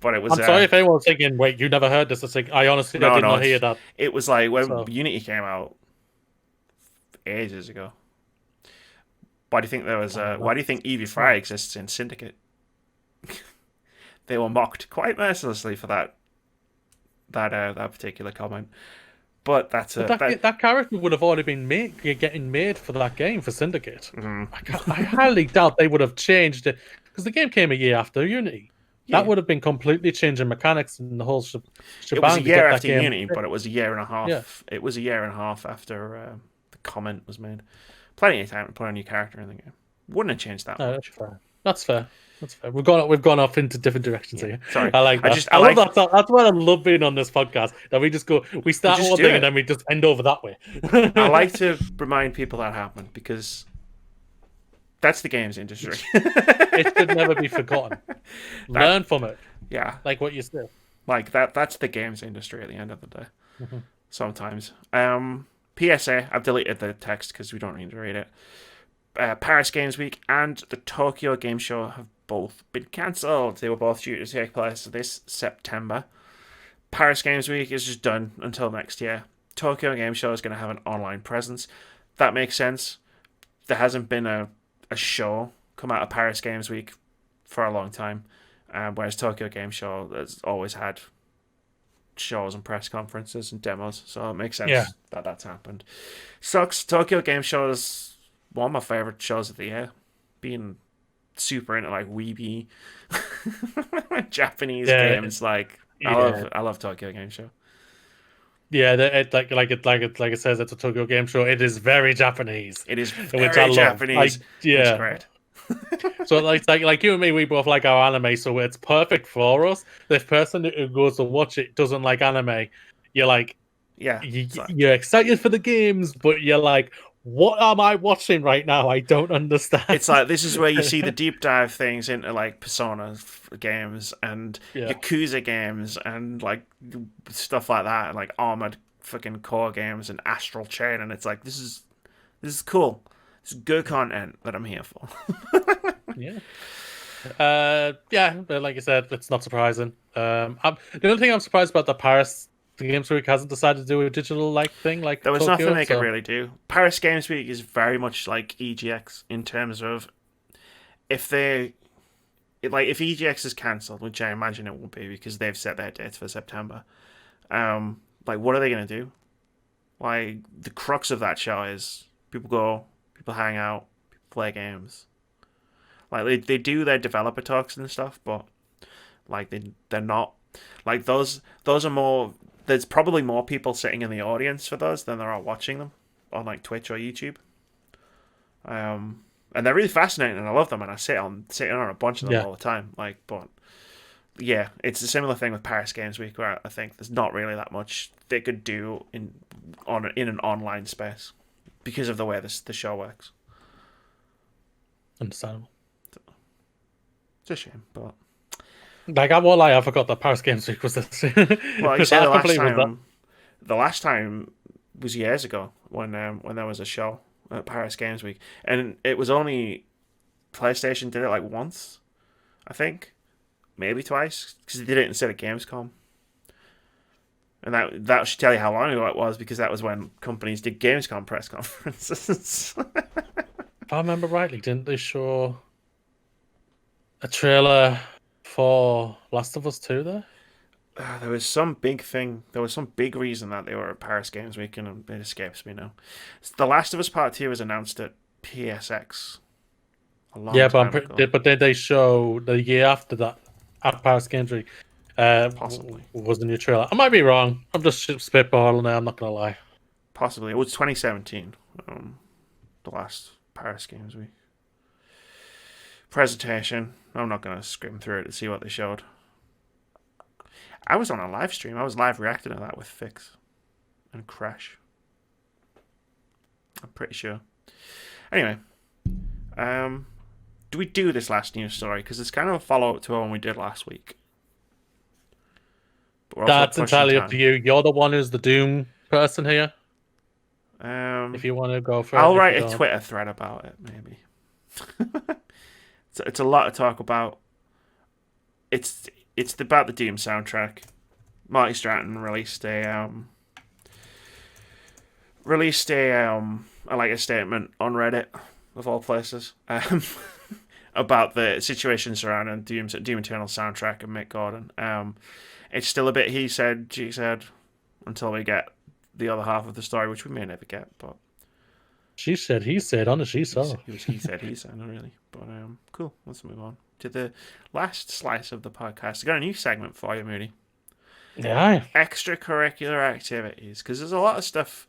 But it was. I'm sorry if anyone's thinking, wait, you never heard this. It's like, I honestly did not hear that. It was like when Unity came out ages ago. Why do you think there was? Why do you think EV3 exists in Syndicate? They were mocked quite mercilessly for that particular comment. But that character would have already been getting made for that game for Syndicate. Mm-hmm. I highly doubt they would have changed it, because the game came a year after Unity. Yeah. That would have been completely changing mechanics and the whole shebang. It was a year after Unity, but it was a year and a half. Yeah. It was a year and a half after the comment was made. Plenty of time to put a new character in the game. Wouldn't have changed that much. That's fair. We've gone off into different directions here. Sorry, I like that. I love that. That's what I love being on this podcast. That we start one thing and then we just end over that way. I like to remind people that happened, because that's the games industry. It should never be forgotten. Learn from it. Yeah, like what you said. Like that. That's the games industry at the end of the day. Mm-hmm. Sometimes. But PSA, I've deleted the text because we don't need to read it. Paris Games Week and the Tokyo Game Show have both been cancelled. They were both due to take place this September. Paris Games Week is just done until next year. Tokyo Game Show is going to have an online presence. That makes sense. There hasn't been a show come out of Paris Games Week for a long time, whereas Tokyo Game Show has always had shows and press conferences and demos, so it makes sense that that's happened. Sucks. Tokyo Game Show is one of my favorite shows of the year. Being super into like weeby Japanese games, I love Tokyo Game Show. Yeah, like it says, it's a Tokyo Game Show. It is very Japanese. It is very Japanese. It's great. So like you and me, we both like our anime, so it's perfect for us. This person who goes to watch it doesn't like anime. You're like, you're excited for the games, but you're like, what am I watching right now? I don't understand. It's like, this is where you see the deep dive things into like Persona games and Yakuza games and like stuff like that, and like Armored fucking Core games and Astral Chain, and it's like, this is cool. It's good content that I'm here for. But like I said, it's not surprising. The only thing I'm surprised about the Paris Games Week hasn't decided to do a digital thing like there was Tokyo, nothing they could really do. Paris Games Week is very much like EGX in terms of if EGX is cancelled, which I imagine it will be because they've set their dates for September. Like, what are they going to do? Like, the crux of that show is people go, people hang out, people play games. Like, they do their developer talks and stuff, but like they're not like those are more. There's probably more people sitting in the audience for those than there are watching them on like Twitch or YouTube. And they're really fascinating, and I love them, and I sit on a bunch of them all the time. Like, but yeah, it's a similar thing with Paris Games Week, where I think there's not really that much they could do in an online space because of the way the show works. Understandable. It's a shame, but like, I won't lie, I forgot that Paris Games Week was this. Well, you say the last time was years ago when there was a show at Paris Games Week, and it was only PlayStation did it like once, I think, maybe twice, because they did it instead of Gamescom. And that should tell you how long ago it was, because that was when companies did Gamescom press conferences. If I remember rightly, didn't they show a trailer for Last of Us 2 there? There was some big thing. There was some big reason that they were at Paris Games Week, and it escapes me now. The Last of Us Part 2 was announced at PSX a long time ago. But did they show the year after that at Paris Games Week? Possibly. Was the new trailer. I might be wrong. I'm just spitballing now, I'm not going to lie. Possibly. It was 2017, the last Paris Games Week. Presentation. I'm not going to skim through it to see what they showed. I was on a live stream. I was live reacting to that with Fix and Crash. I'm pretty sure. Anyway, do we do this last news story? Because it's kind of a follow-up to one we did last week. That's entirely up to you. You're the one who's the Doom person here. If you want to go for it. I'll write a Twitter thread about it, maybe. It's a lot to talk about. It's about the Doom soundtrack. Marty Stratton released a statement on Reddit, of all places, about the situation surrounding Doom Eternal soundtrack and Mick Gordon. It's still a bit he said, she said, until we get the other half of the story, which we may never get. But she said, he said, on the she saw. He said, not really. But cool. Let's move on to the last slice of the podcast. I got a new segment for you, Moody. Yeah. Extracurricular activities, because there's a lot of stuff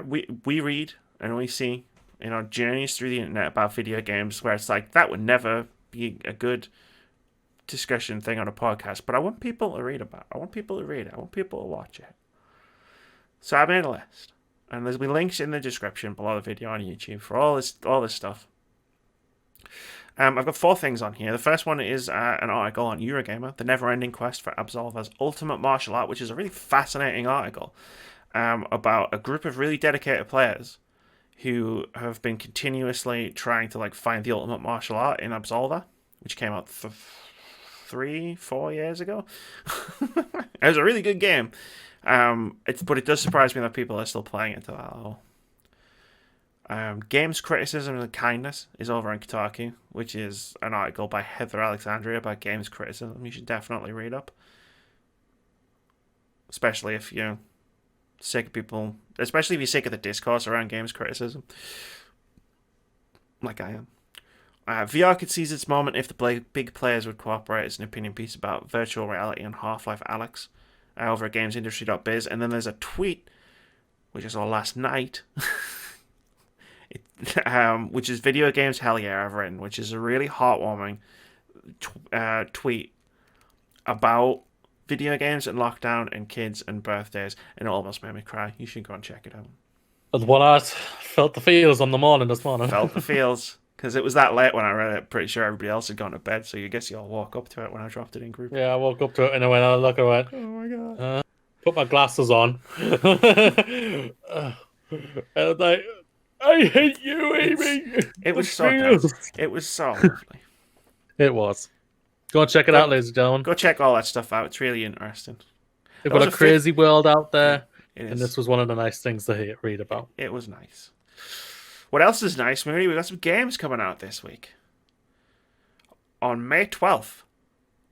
we read and we see in our journeys through the internet about video games where it's like, that would never be a good discussion thing on a podcast, but I want people to read about it. I want people to read it. I want people to watch it. So I made a list, and there's be links in the description below the video on YouTube for all this stuff. I've got 4 things on here. The first one is an article on Eurogamer, The Never-Ending Quest for Absolver's Ultimate Martial Art, which is a really fascinating article. about a group of really dedicated players who have been continuously trying to find the ultimate martial art in Absolver, which came out 3-4 years ago. It was a really good game, but it does surprise me that people are still playing it to that level. Games Criticism and Kindness is over on Kotaku, which is an article by Heather Alexandria about games criticism. You should definitely read up, especially if you're sick of people, especially if you're sick of the discourse around games criticism, like I am. VR could seize its moment if the big players would cooperate. As an opinion piece about virtual reality and Half-Life Alyx over at gamesindustry.biz. And then there's a tweet, which I saw last night, which is Video Games Hell Yeah I've written, which is a really heartwarming tweet about video games and lockdown and kids and birthdays, and it almost made me cry. You should go and check it out. The one I felt the feels on the morning this morning. Felt the feels. Because it was that late when I read it. Pretty sure everybody else had gone to bed, so you guess you all woke up to it when I dropped it in group. Yeah, I woke up to it and I went, I look and went, oh my god. Put my glasses on. And I was like, I hate you, Amy. It was so nice. It was so lovely. It was. Go and check it out, ladies and gentlemen. Go check all that stuff out. It's really interesting. They've got a crazy world out there. It is. And this was one of the nice things to read about. It was nice. What else is nice, Moody? We've got some games coming out this week. On May 12th,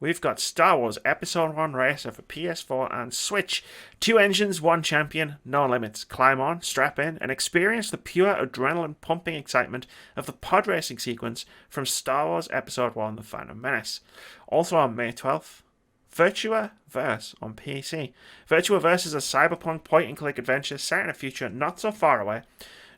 we've got Star Wars Episode 1 Racer for PS4 and Switch. 2 engines, 1 champion, no limits. Climb on, strap in, and experience the pure adrenaline-pumping excitement of the pod racing sequence from Star Wars Episode 1 The Phantom Menace. Also on May 12th, Virtua Verse on PC. Virtua Verse is a cyberpunk point-and-click adventure set in a future not so far away,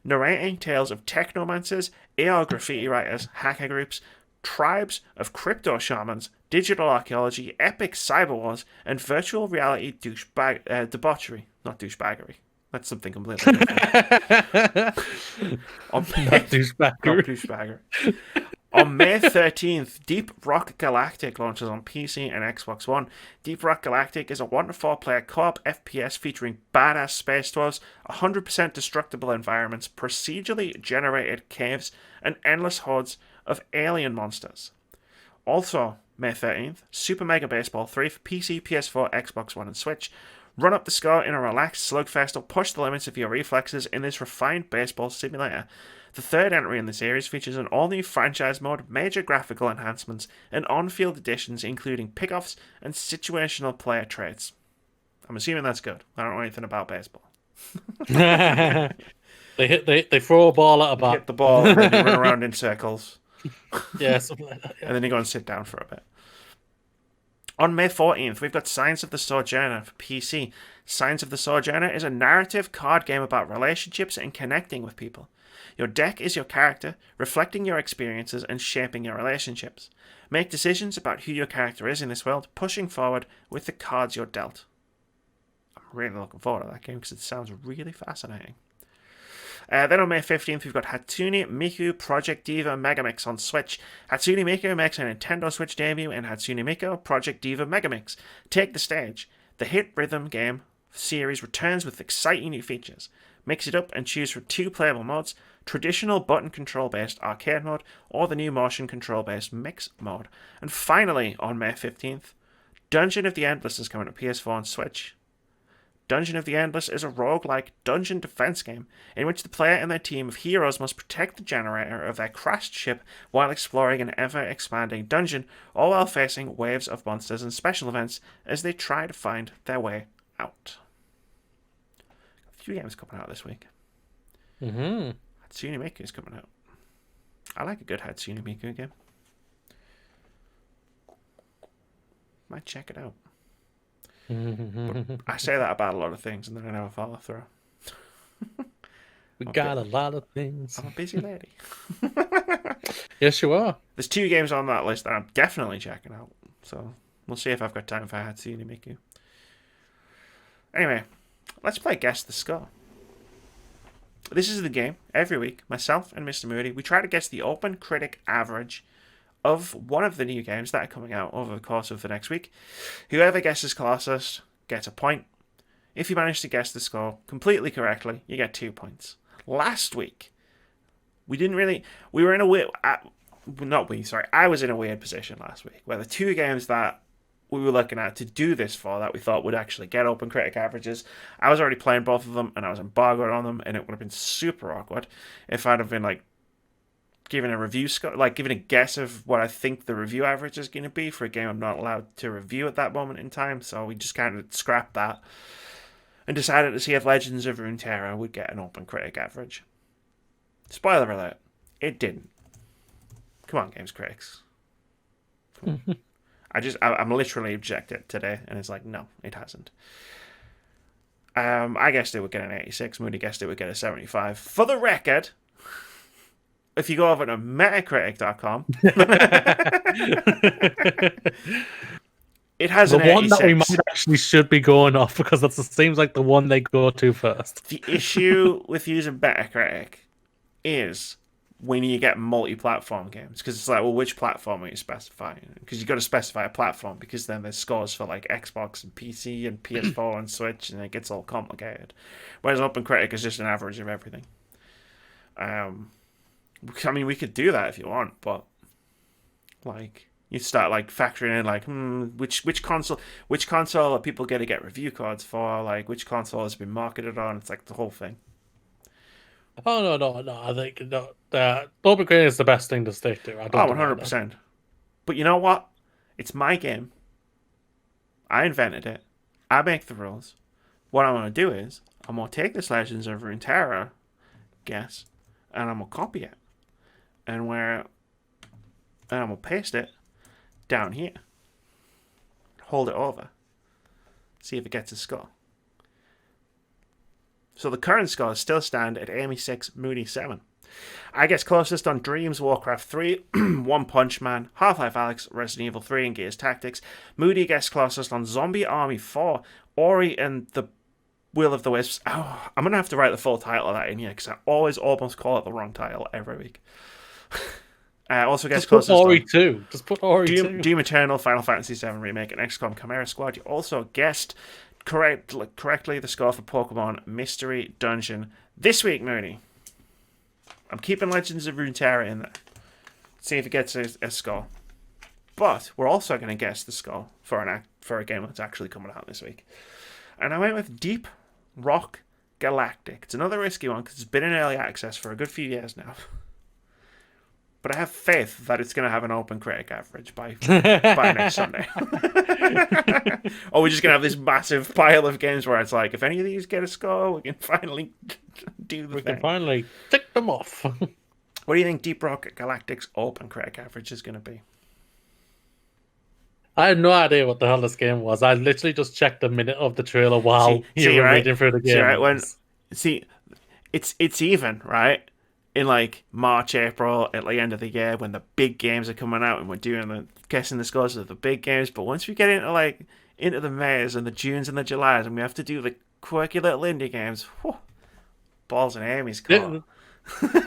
narrating tales of technomancers, AR graffiti writers, hacker groups, tribes of crypto shamans, digital archaeology, epic cyber wars, and virtual reality debauchery. Not douchebaggery. That's something completely different. Not douchebaggery. On May 13th, Deep Rock Galactic launches on PC and Xbox One. Deep Rock Galactic is a 1-to-4-player co-op FPS featuring badass space dwarves, 100% destructible environments, procedurally generated caves, and endless hordes of alien monsters. Also, May 13th, Super Mega Baseball 3 for PC, PS4, Xbox One, and Switch. Run up the score in a relaxed slugfest or push the limits of your reflexes in this refined baseball simulator. The third entry in the series features an all-new franchise mode, major graphical enhancements, and on-field additions including pickoffs and situational player traits. I'm assuming that's good. I don't know anything about baseball. They throw a ball at a bat. Hit the ball and then you run around in circles. Yeah, something like that. Yeah. And then you go and sit down for a bit. On May 14th, we've got Signs of the Sojourner for PC. Signs of the Sojourner is a narrative card game about relationships and connecting with people. Your deck is your character, reflecting your experiences and shaping your relationships. Make decisions about who your character is in this world, pushing forward with the cards you're dealt. I'm really looking forward to that game because it sounds really fascinating. Then on May 15th, we've got Hatsune Miku Project Diva Megamix on Switch. Hatsune Miku makes a Nintendo Switch debut in Hatsune Miku Project Diva Megamix. Take the stage. The hit rhythm game series returns with exciting new features. Mix it up and choose from 2 playable modes, traditional button control based arcade mode or the new motion control based mix mode. And finally, on May 15th, Dungeon of the Endless is coming to PS4 and Switch. Dungeon of the Endless is a roguelike dungeon defense game in which the player and their team of heroes must protect the generator of their crashed ship while exploring an ever-expanding dungeon, all while facing waves of monsters and special events as they try to find their way out. A few games coming out this week. Mm-hmm. Hatsune Miku is coming out. I like a good Hatsune Miku game. Might check it out. But I say that about a lot of things and then I never follow through. We got a lot of things. I'm a busy lady. Yes, you are. There's 2 games on that list that I'm definitely checking out. So we'll see if I've got time for Hatsune Miku. Anyway, let's play Guess the Score. This is the game. Every week, myself and Mr. Moody, we try to guess the OpenCritic average of one of the new games that are coming out over the course of the next week. Whoever guesses closest gets a point. If you manage to guess the score completely correctly, you get 2 points. Last week, we were in a weird, I was in a weird position last week where the two games that we were looking at to do this for that we thought would actually get OpenCritic averages, I was already playing both of them and I was embargoed on them, and it would have been super awkward if I'd have been like giving a review score, like giving a guess of what I think the review average is going to be for a game I'm not allowed to review at that moment in time. So we just kind of scrapped that and decided to see if Legends of Runeterra would get an OpenCritic average. Spoiler alert, it didn't. Come on, games critics. I'm literally objected today, and it's like, no, it hasn't. I guessed it would get an 86. Moody guessed it would get a 75. For the record, if you go over to Metacritic.com, it has the an 86. one that we might actually should be going off because that seems like the one they go to first. The issue with using Metacritic is when you get multi-platform games, because it's like, well, which platform are you specifying? Because you've got to specify a platform, because then there's scores for like Xbox and PC and PS4 and Switch, and it gets all complicated. Whereas OpenCritic is just an average of everything. I mean, we could do that if you want, but like you start like factoring in like which console are people going to get review cards for, like which console has been marketed on. It's like the whole thing. Oh no! I think OpenCritic is the best thing to stick to. 100%. But you know what? It's my game. I invented it. I make the rules. What I'm going to do is I'm going to take this Legends of Runeterra guess, and I'm going to copy it, and I'm going to paste it down here. Hold it over. See if it gets a score. So the current scores still stand at Amy 6, Moody 7. I guess closest on Dreams, Warcraft 3, One Punch Man, Half-Life Alyx, Resident Evil 3, and Gears Tactics. Moody guessed closest on Zombie Army 4, Ori and the Will of the Wisps. Oh, I'm going to have to write the full title of that in here because I always almost call it the wrong title every week. Also guessed closest on Ori on 2. Just put Ori 2. Doom Eternal, Final Fantasy 7 Remake, and XCOM Chimera Squad. You also guessed correctly the score for Pokemon Mystery Dungeon. This week, Mooney, I'm keeping Legends of Runeterra in there. See if it gets a score. But we're also going to guess the score for a game that's actually coming out this week. And I went with Deep Rock Galactic. It's another risky one because it's been in early access for a good few years now. But I have faith that it's going to have an OpenCritic average by next Sunday. Or we're just going to have this massive pile of games where it's like, if any of these get a score, we can finally do the thing. We can finally tick them off. What do you think Deep Rock Galactic's OpenCritic average is going to be? I had no idea what the hell this game was. I literally just checked a minute of the trailer while you were reading through the game. It's even, right? In like March, April, at the end of the year, when the big games are coming out and we're doing guessing the scores of the big games. But once we get into the Mays and the Junes and the Julys, and we have to do the quirky little indie games, balls in Amy's court.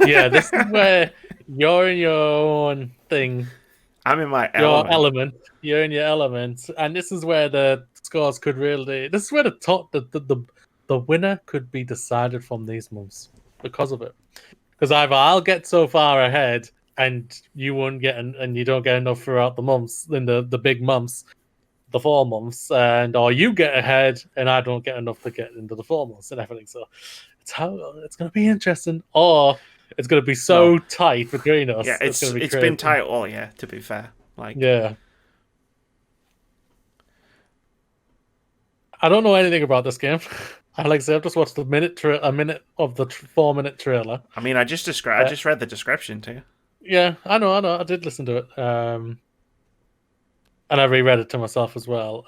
Yeah, this is where you're in your own thing. I'm in my element. You're in your element, and this is where the scores could really. This is where the winner could be decided from these months because of it. Because either I'll get so far ahead and you won't get, and you don't get enough throughout the months, in the big months, the 4 months, or you get ahead and I don't get enough to get into the 4 months and everything. So it's going to be interesting, or it's going to be so tight between us. Yeah, it's been tight all year. To be fair, yeah. I don't know anything about this game. Like I said, I've just watched a minute of the 4-minute trailer. I mean, I just read the description to you. Yeah, I know. I did listen to it. And I reread it to myself as well.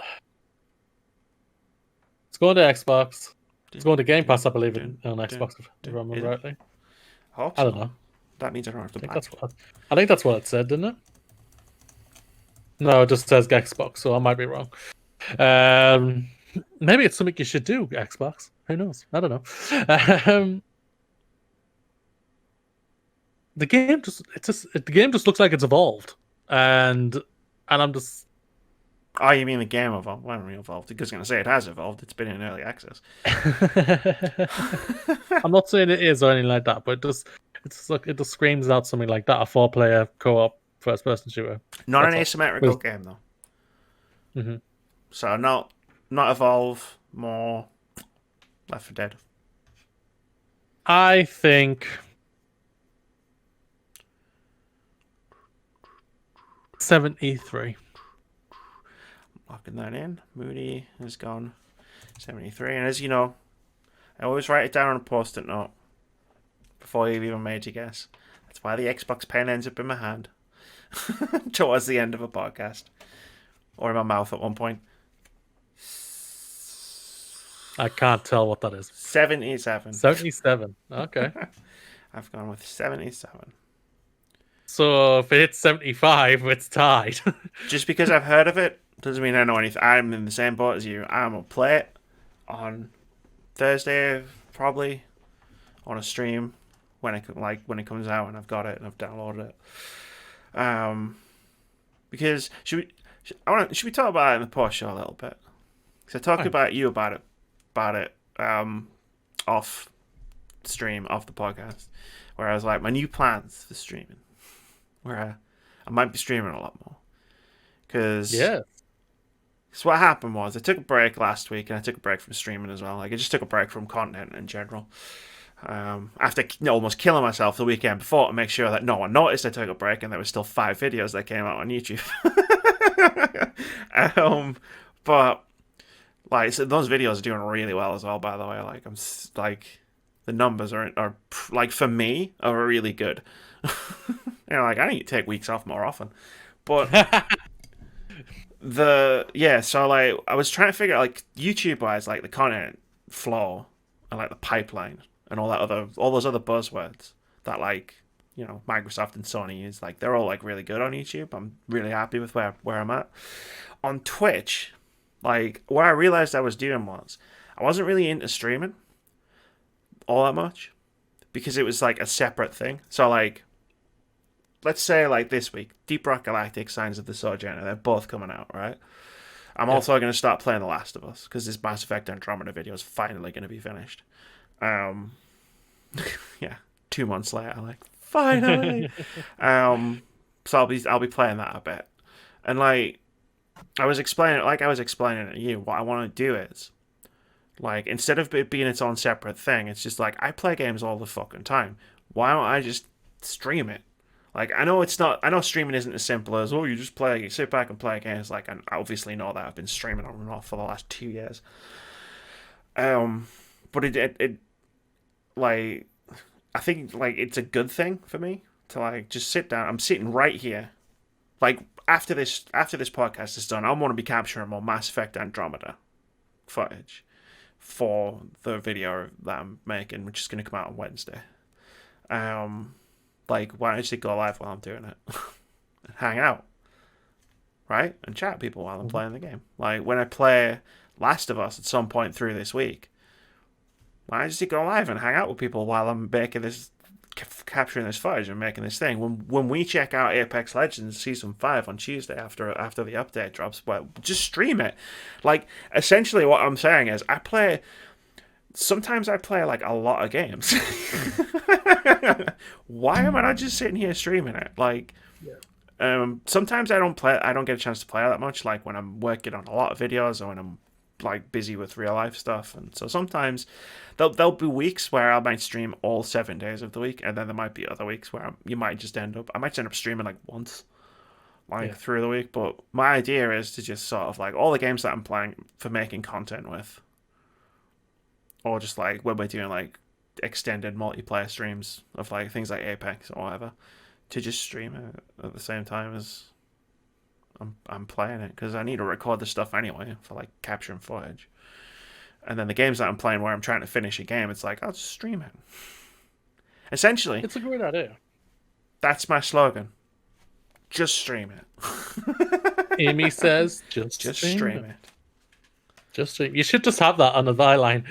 It's going to Xbox. It's going to Game Pass, I believe, on Xbox, if I remember rightly. I don't know. That means I don't have to buy it. I think that's what it said, didn't it? No, it just says Xbox, so I might be wrong. Maybe it's something you should do, Xbox. Who knows? I don't know. The game just looks like it's evolved, and I'm just Oh, you mean the game evolved? Well, I don't mean evolved. I was going to say it has evolved. It's been in early access. I'm not saying it is or anything like that, but it just screams out something like that, a 4-player co-op first-person shooter. Not an That's all. asymmetrical game though. Mm-hmm. So not Evolve, more Left 4 Dead. I think 73. Locking that in. Moody has gone 73, and as you know, I always write it down on a post-it note before you've even made your guess. That's why the Xbox pen ends up in my hand towards the end of a podcast, or in my mouth at one point. I can't tell what that is. 77. 77. Okay. I've gone with 77. So if it hits 75, it's tied. Just because I've heard of it doesn't mean I know anything. I'm in the same boat as you. I'm gonna play it on Thursday, probably on a stream when it comes out and I've got it and I've downloaded it. Because should we talk about it in the post show a little bit? Because I talked about you about it off stream, off the podcast, where I was like, my new plans for streaming, where I might be streaming a lot more. Because so what happened was I took a break last week, and I took a break from streaming as well. Like I just took a break from content in general. After almost killing myself the weekend before to make sure that no one noticed I took a break, and there were still 5 videos that came out on YouTube. But like, so those videos are doing really well as well. By the way, like the numbers are like, for me, are really good. Like I need to take weeks off more often, but so like I was trying to figure out, like, YouTube wise, like the content flow and like the pipeline and all those other buzzwords that, like, you know, Microsoft and Sony use, like they're all like really good on YouTube. I'm really happy with where I'm at. On Twitch, like what I realized I was doing was I wasn't really into streaming all that much because it was like a separate thing. So like, let's say like this week, Deep Rock Galactic, Signs of the Sojourner, they're both coming out, right? I'm also going to start playing The Last of Us because this Mass Effect Andromeda video is finally going to be finished. Yeah, 2 months later, like finally. So I'll be playing that a bit, and like I was explaining to you, what I want to do is, like, instead of it being its own separate thing, it's just like I play games all the fucking time. Why don't I just stream it? Like, I know streaming isn't as simple as, oh, you sit back and play games. Like, I obviously know that I've been streaming on and off for the last 2 years. But it like, I think like it's a good thing for me to like just sit down. I'm sitting right here. Like after this podcast is done, I want to be capturing more Mass Effect Andromeda footage for the video that I'm making, which is going to come out on Wednesday. Like, why don't I just go live while I'm doing it? Hang out, right? And chat people while I'm playing the game. Like, when I play Last of Us at some point through this week, why don't I just go live and hang out with people while I'm capturing this footage and making this thing? When we check out Apex Legends Season 5 on Tuesday after the update drops, well, just stream it. Like, essentially what I'm saying is sometimes I play like a lot of games. Why am I not just sitting here streaming it? Like, sometimes I don't get a chance to play that much, like when I'm working on a lot of videos or when I'm like busy with real life stuff. And so sometimes there'll be weeks where I might stream all 7 days of the week, and then there might be other weeks where I might just end up streaming like once, through the week. But my idea is to just sort of like all the games that I'm playing for making content with, or just like when we're doing like extended multiplayer streams of like things like Apex or whatever, to just stream it at the same time as I'm playing it, because I need to record the stuff anyway for like capturing footage. And then the games that I'm playing where I'm trying to finish a game, it's like I'll just stream it. Essentially, it's a great idea. That's my slogan. Just stream it. Amy says, just stream it. Just stream. You should just have that on the byline.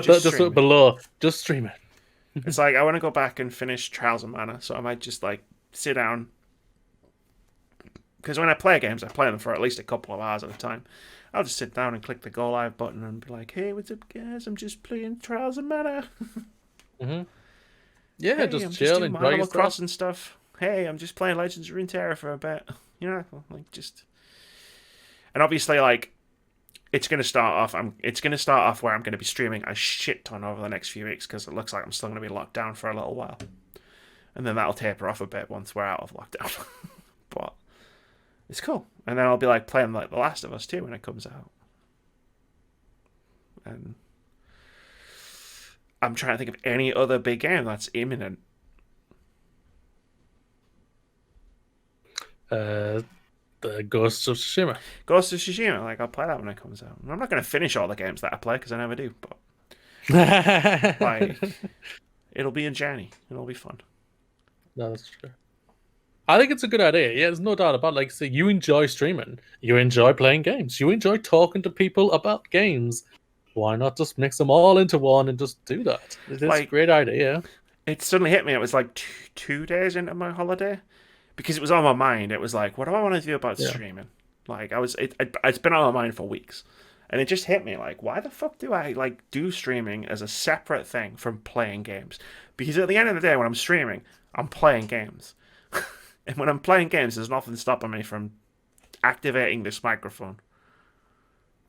Just below. Just stream it. It's like I want to go back and finish Trials of Mana, so I might just like sit down, because when I play games, I play them for at least a couple of hours at a time. I'll just sit down and click the go live button and be like, "Hey, what's up, guys? I'm just playing Trials of Mana." Mm-hmm. Yeah, Hey, just I'm chill, just doing enjoy Animal yourself. Crossing stuff. Hey, I'm just playing Legends of Runeterra for a bit. You know, like just. And obviously, like, it's gonna start off. It's gonna start off where I'm gonna be streaming a shit ton over the next few weeks because it looks like I'm still gonna be locked down for a little while, and then that'll taper off a bit once we're out of lockdown. But it's cool, and then I'll be like playing like The Last of Us 2 when it comes out, and I'm trying to think of any other big game that's imminent. The Ghost of Tsushima. Ghost of Tsushima, like I'll play that when it comes out. I'm not going to finish all the games that I play because I never do, but like it'll be a journey. It'll be fun. No, that's true. I think it's a good idea. Yeah, there's no doubt about it. Like, say, you enjoy streaming, you enjoy playing games, you enjoy talking to people about games. Why not just mix them all into one and just do that? It's a great idea. It suddenly hit me. It was like two days into my holiday because it was on my mind. It was like, what do I want to do about streaming? Like it's been on my mind for weeks, and it just hit me like, why the fuck do I like do streaming as a separate thing from playing games? Because at the end of the day, when I'm streaming, I'm playing games. And when I'm playing games, there's nothing stopping me from activating this microphone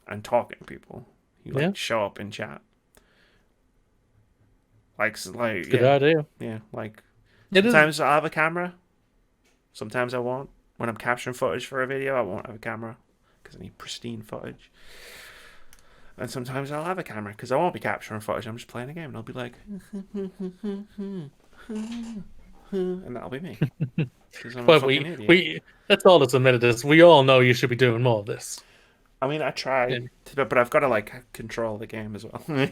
and talking to people. You show up in chat. Good idea. Yeah, like sometimes I have a camera. Sometimes I won't. When I'm capturing footage for a video, I won't have a camera because I need pristine footage. And sometimes I'll have a camera because I won't be capturing footage. I'm just playing a game, and I'll be like, and that'll be me. But we that's all that's admitted is we all know you should be doing more of this. I mean, I try, but I've got to like control the game as well. Like,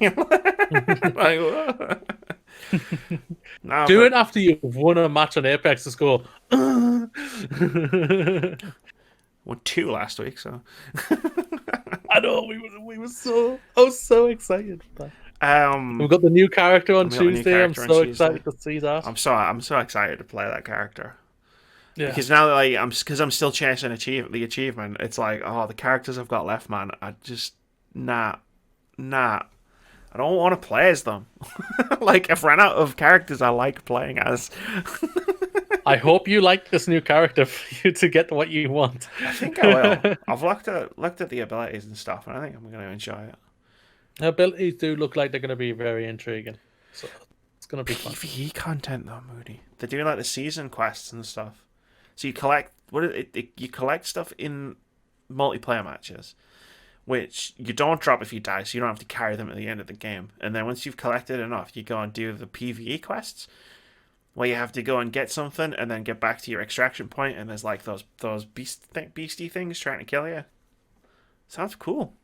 do it after you've won a match on Apex to score. Won 2 last week, so I know I was so excited. We've got the new character on Tuesday. I'm so excited to see that. I'm so excited to play that character. Yeah. Because now that I'm still chasing the achievement, it's like, oh, the characters I've got left, man, I just nah. I don't want to play as them. Like, I've run out of characters I like playing as. I hope you like this new character for you to get what you want. I think I will. I've looked at the abilities and stuff, and I think I'm going to enjoy it. The abilities do look like they're going to be very intriguing. So it's going to be fun. PvE content, though, Moody. They're doing like the season quests and stuff. So you collect you collect stuff in multiplayer matches, which you don't drop if you die, so you don't have to carry them at the end of the game. And then once you've collected enough, you go and do the PvE quests, where you have to go and get something and then get back to your extraction point, and there's like those beastie things trying to kill you. Sounds cool.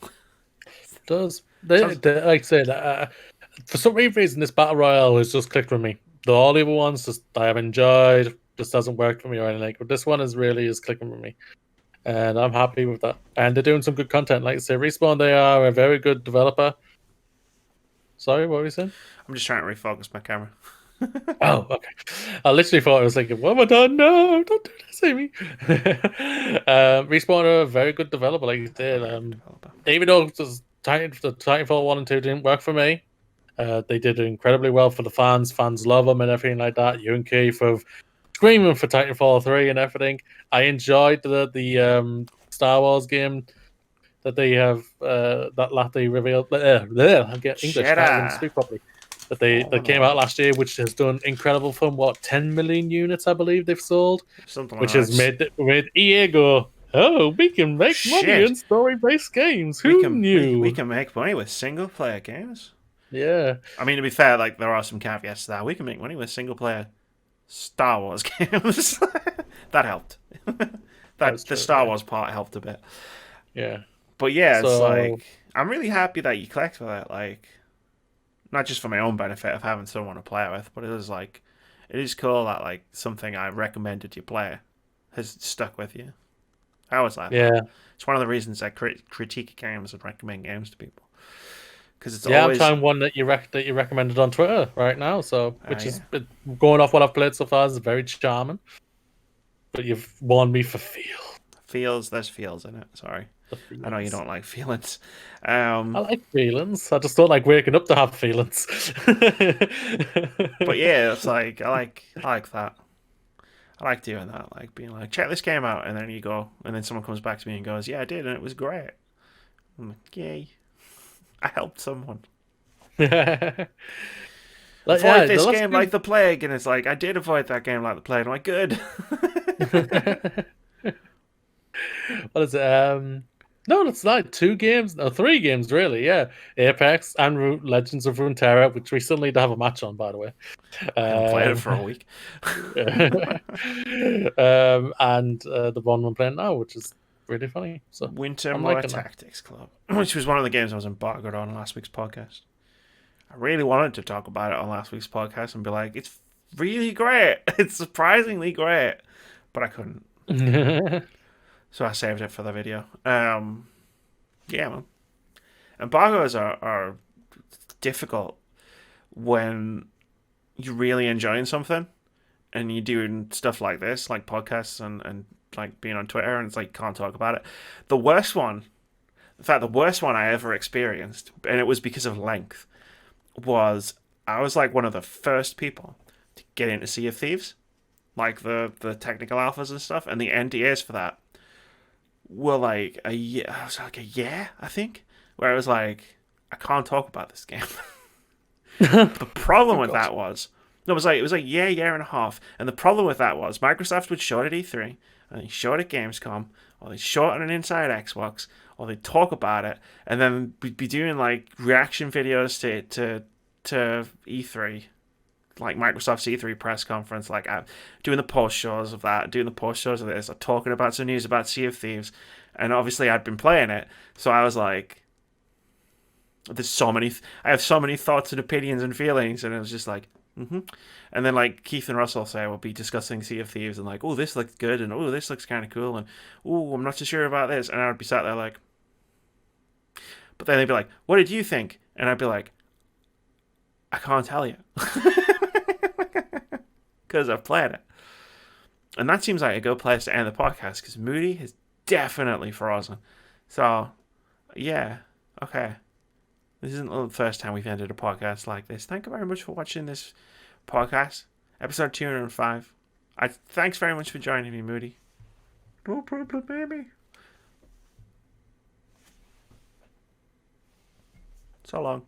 It does. Like I said, for some reason, this battle royale has just clicked with me. All the other ones just I have enjoyed. Just doesn't work for me or anything. But this one is clicking with me, and I'm happy with that. And they're doing some good content. Like I say, Respawn, they are a very good developer. Sorry, what were you saying? I'm just trying to refocus my camera. Oh, okay. I literally thought I was like, what have I done? No, don't do this, Amy. Respawn are a very good developer, like you did. Even though the Titanfall 1 and 2 didn't work for me, they did incredibly well for the fans. Fans love them and everything like that. You and Keith have screaming for Titanfall 3 and everything. I enjoyed the Star Wars game that they have that they revealed. I get English, can't even speak properly. That came out last year, which has done incredible from 10 million units, I believe they've sold, which has made EA go, oh, we can make money in story-based games. Who knew? We can make money with single-player games. Yeah. I mean, to be fair, like there are some caveats to that. We can make money with single-player Star Wars games. That helped. The Star Wars part helped a bit. Yeah. But yeah, it's like I'm really happy that you collect with it. Like, not just for my own benefit of having someone to play with, but it is cool that like something I recommended you play has stuck with you. I always laugh. Yeah. It's one of the reasons I critique games and recommend games to people. Because it's always... I'm trying one that you recommended on Twitter right now, so which is going off what I've played so far is very charming. but you've warned me for feel. There's feels in it. Sorry. The I know you feelings. don't like feelings. I like feelings. I just don't like waking up to have feelings. But yeah, it's like I like that. I like doing that, like being like, check this game out, and then you go, and then someone comes back to me and goes, yeah, I did, and it was great. I'm like, yay, I helped someone. Avoid this game like the plague, and it's like, I did avoid that game like the plague. I'm like, good. What is it? No, it's not 2 games. No, 3 games really. Yeah, Apex and Legends of Runeterra, which we still need to have a match on, by the way. I haven't played it for a week. And the one we're playing now, which is really funny. So Winter I'm More liking Tactics Club, which was one of the games I was embargoed on last week's podcast. I really wanted to talk about it on last week's podcast and be like, it's really great. It's surprisingly great. But I couldn't. that. So I saved it for the video. Yeah, man. Embargoes are difficult when you're really enjoying something and you're doing stuff like this, like podcasts and like being on Twitter, and it's like, can't talk about it. The worst one, in fact, the worst one I ever experienced, and it was because of length, was I was like one of the first people to get into Sea of Thieves, like the technical alphas and stuff, and the NDAs for that were like a year. I was like a year, I think, where I was like, I can't talk about this game. The problem with that was, no, it was like year and a half, and the problem with that was Microsoft would show it at E3, and they show it at Gamescom, or they show it on an Inside Xbox, or they talk about it, and then we'd be doing like reaction videos to E3, like Microsoft's E3 press conference, like doing the post shows of that, doing the post shows of this, or talking about some news about Sea of Thieves, and obviously I'd been playing it, so I was like, I have so many thoughts and opinions and feelings, and it was just like, And then like Keith and Russell say, we'll be discussing Sea of Thieves and like, oh, this looks good, and oh, this looks kind of cool, and oh, I'm not so sure about this, and I would be sat there like, but then they'd be like, what did you think? And I'd be like, I can't tell you. Because I've played it. And that seems like a good place to end the podcast, because Moody has definitely frozen. So, yeah, okay. This isn't the first time we've ended a podcast like this. Thank you very much for watching this podcast, episode 205. Thanks very much for joining me, Moody. No problem, baby. So long.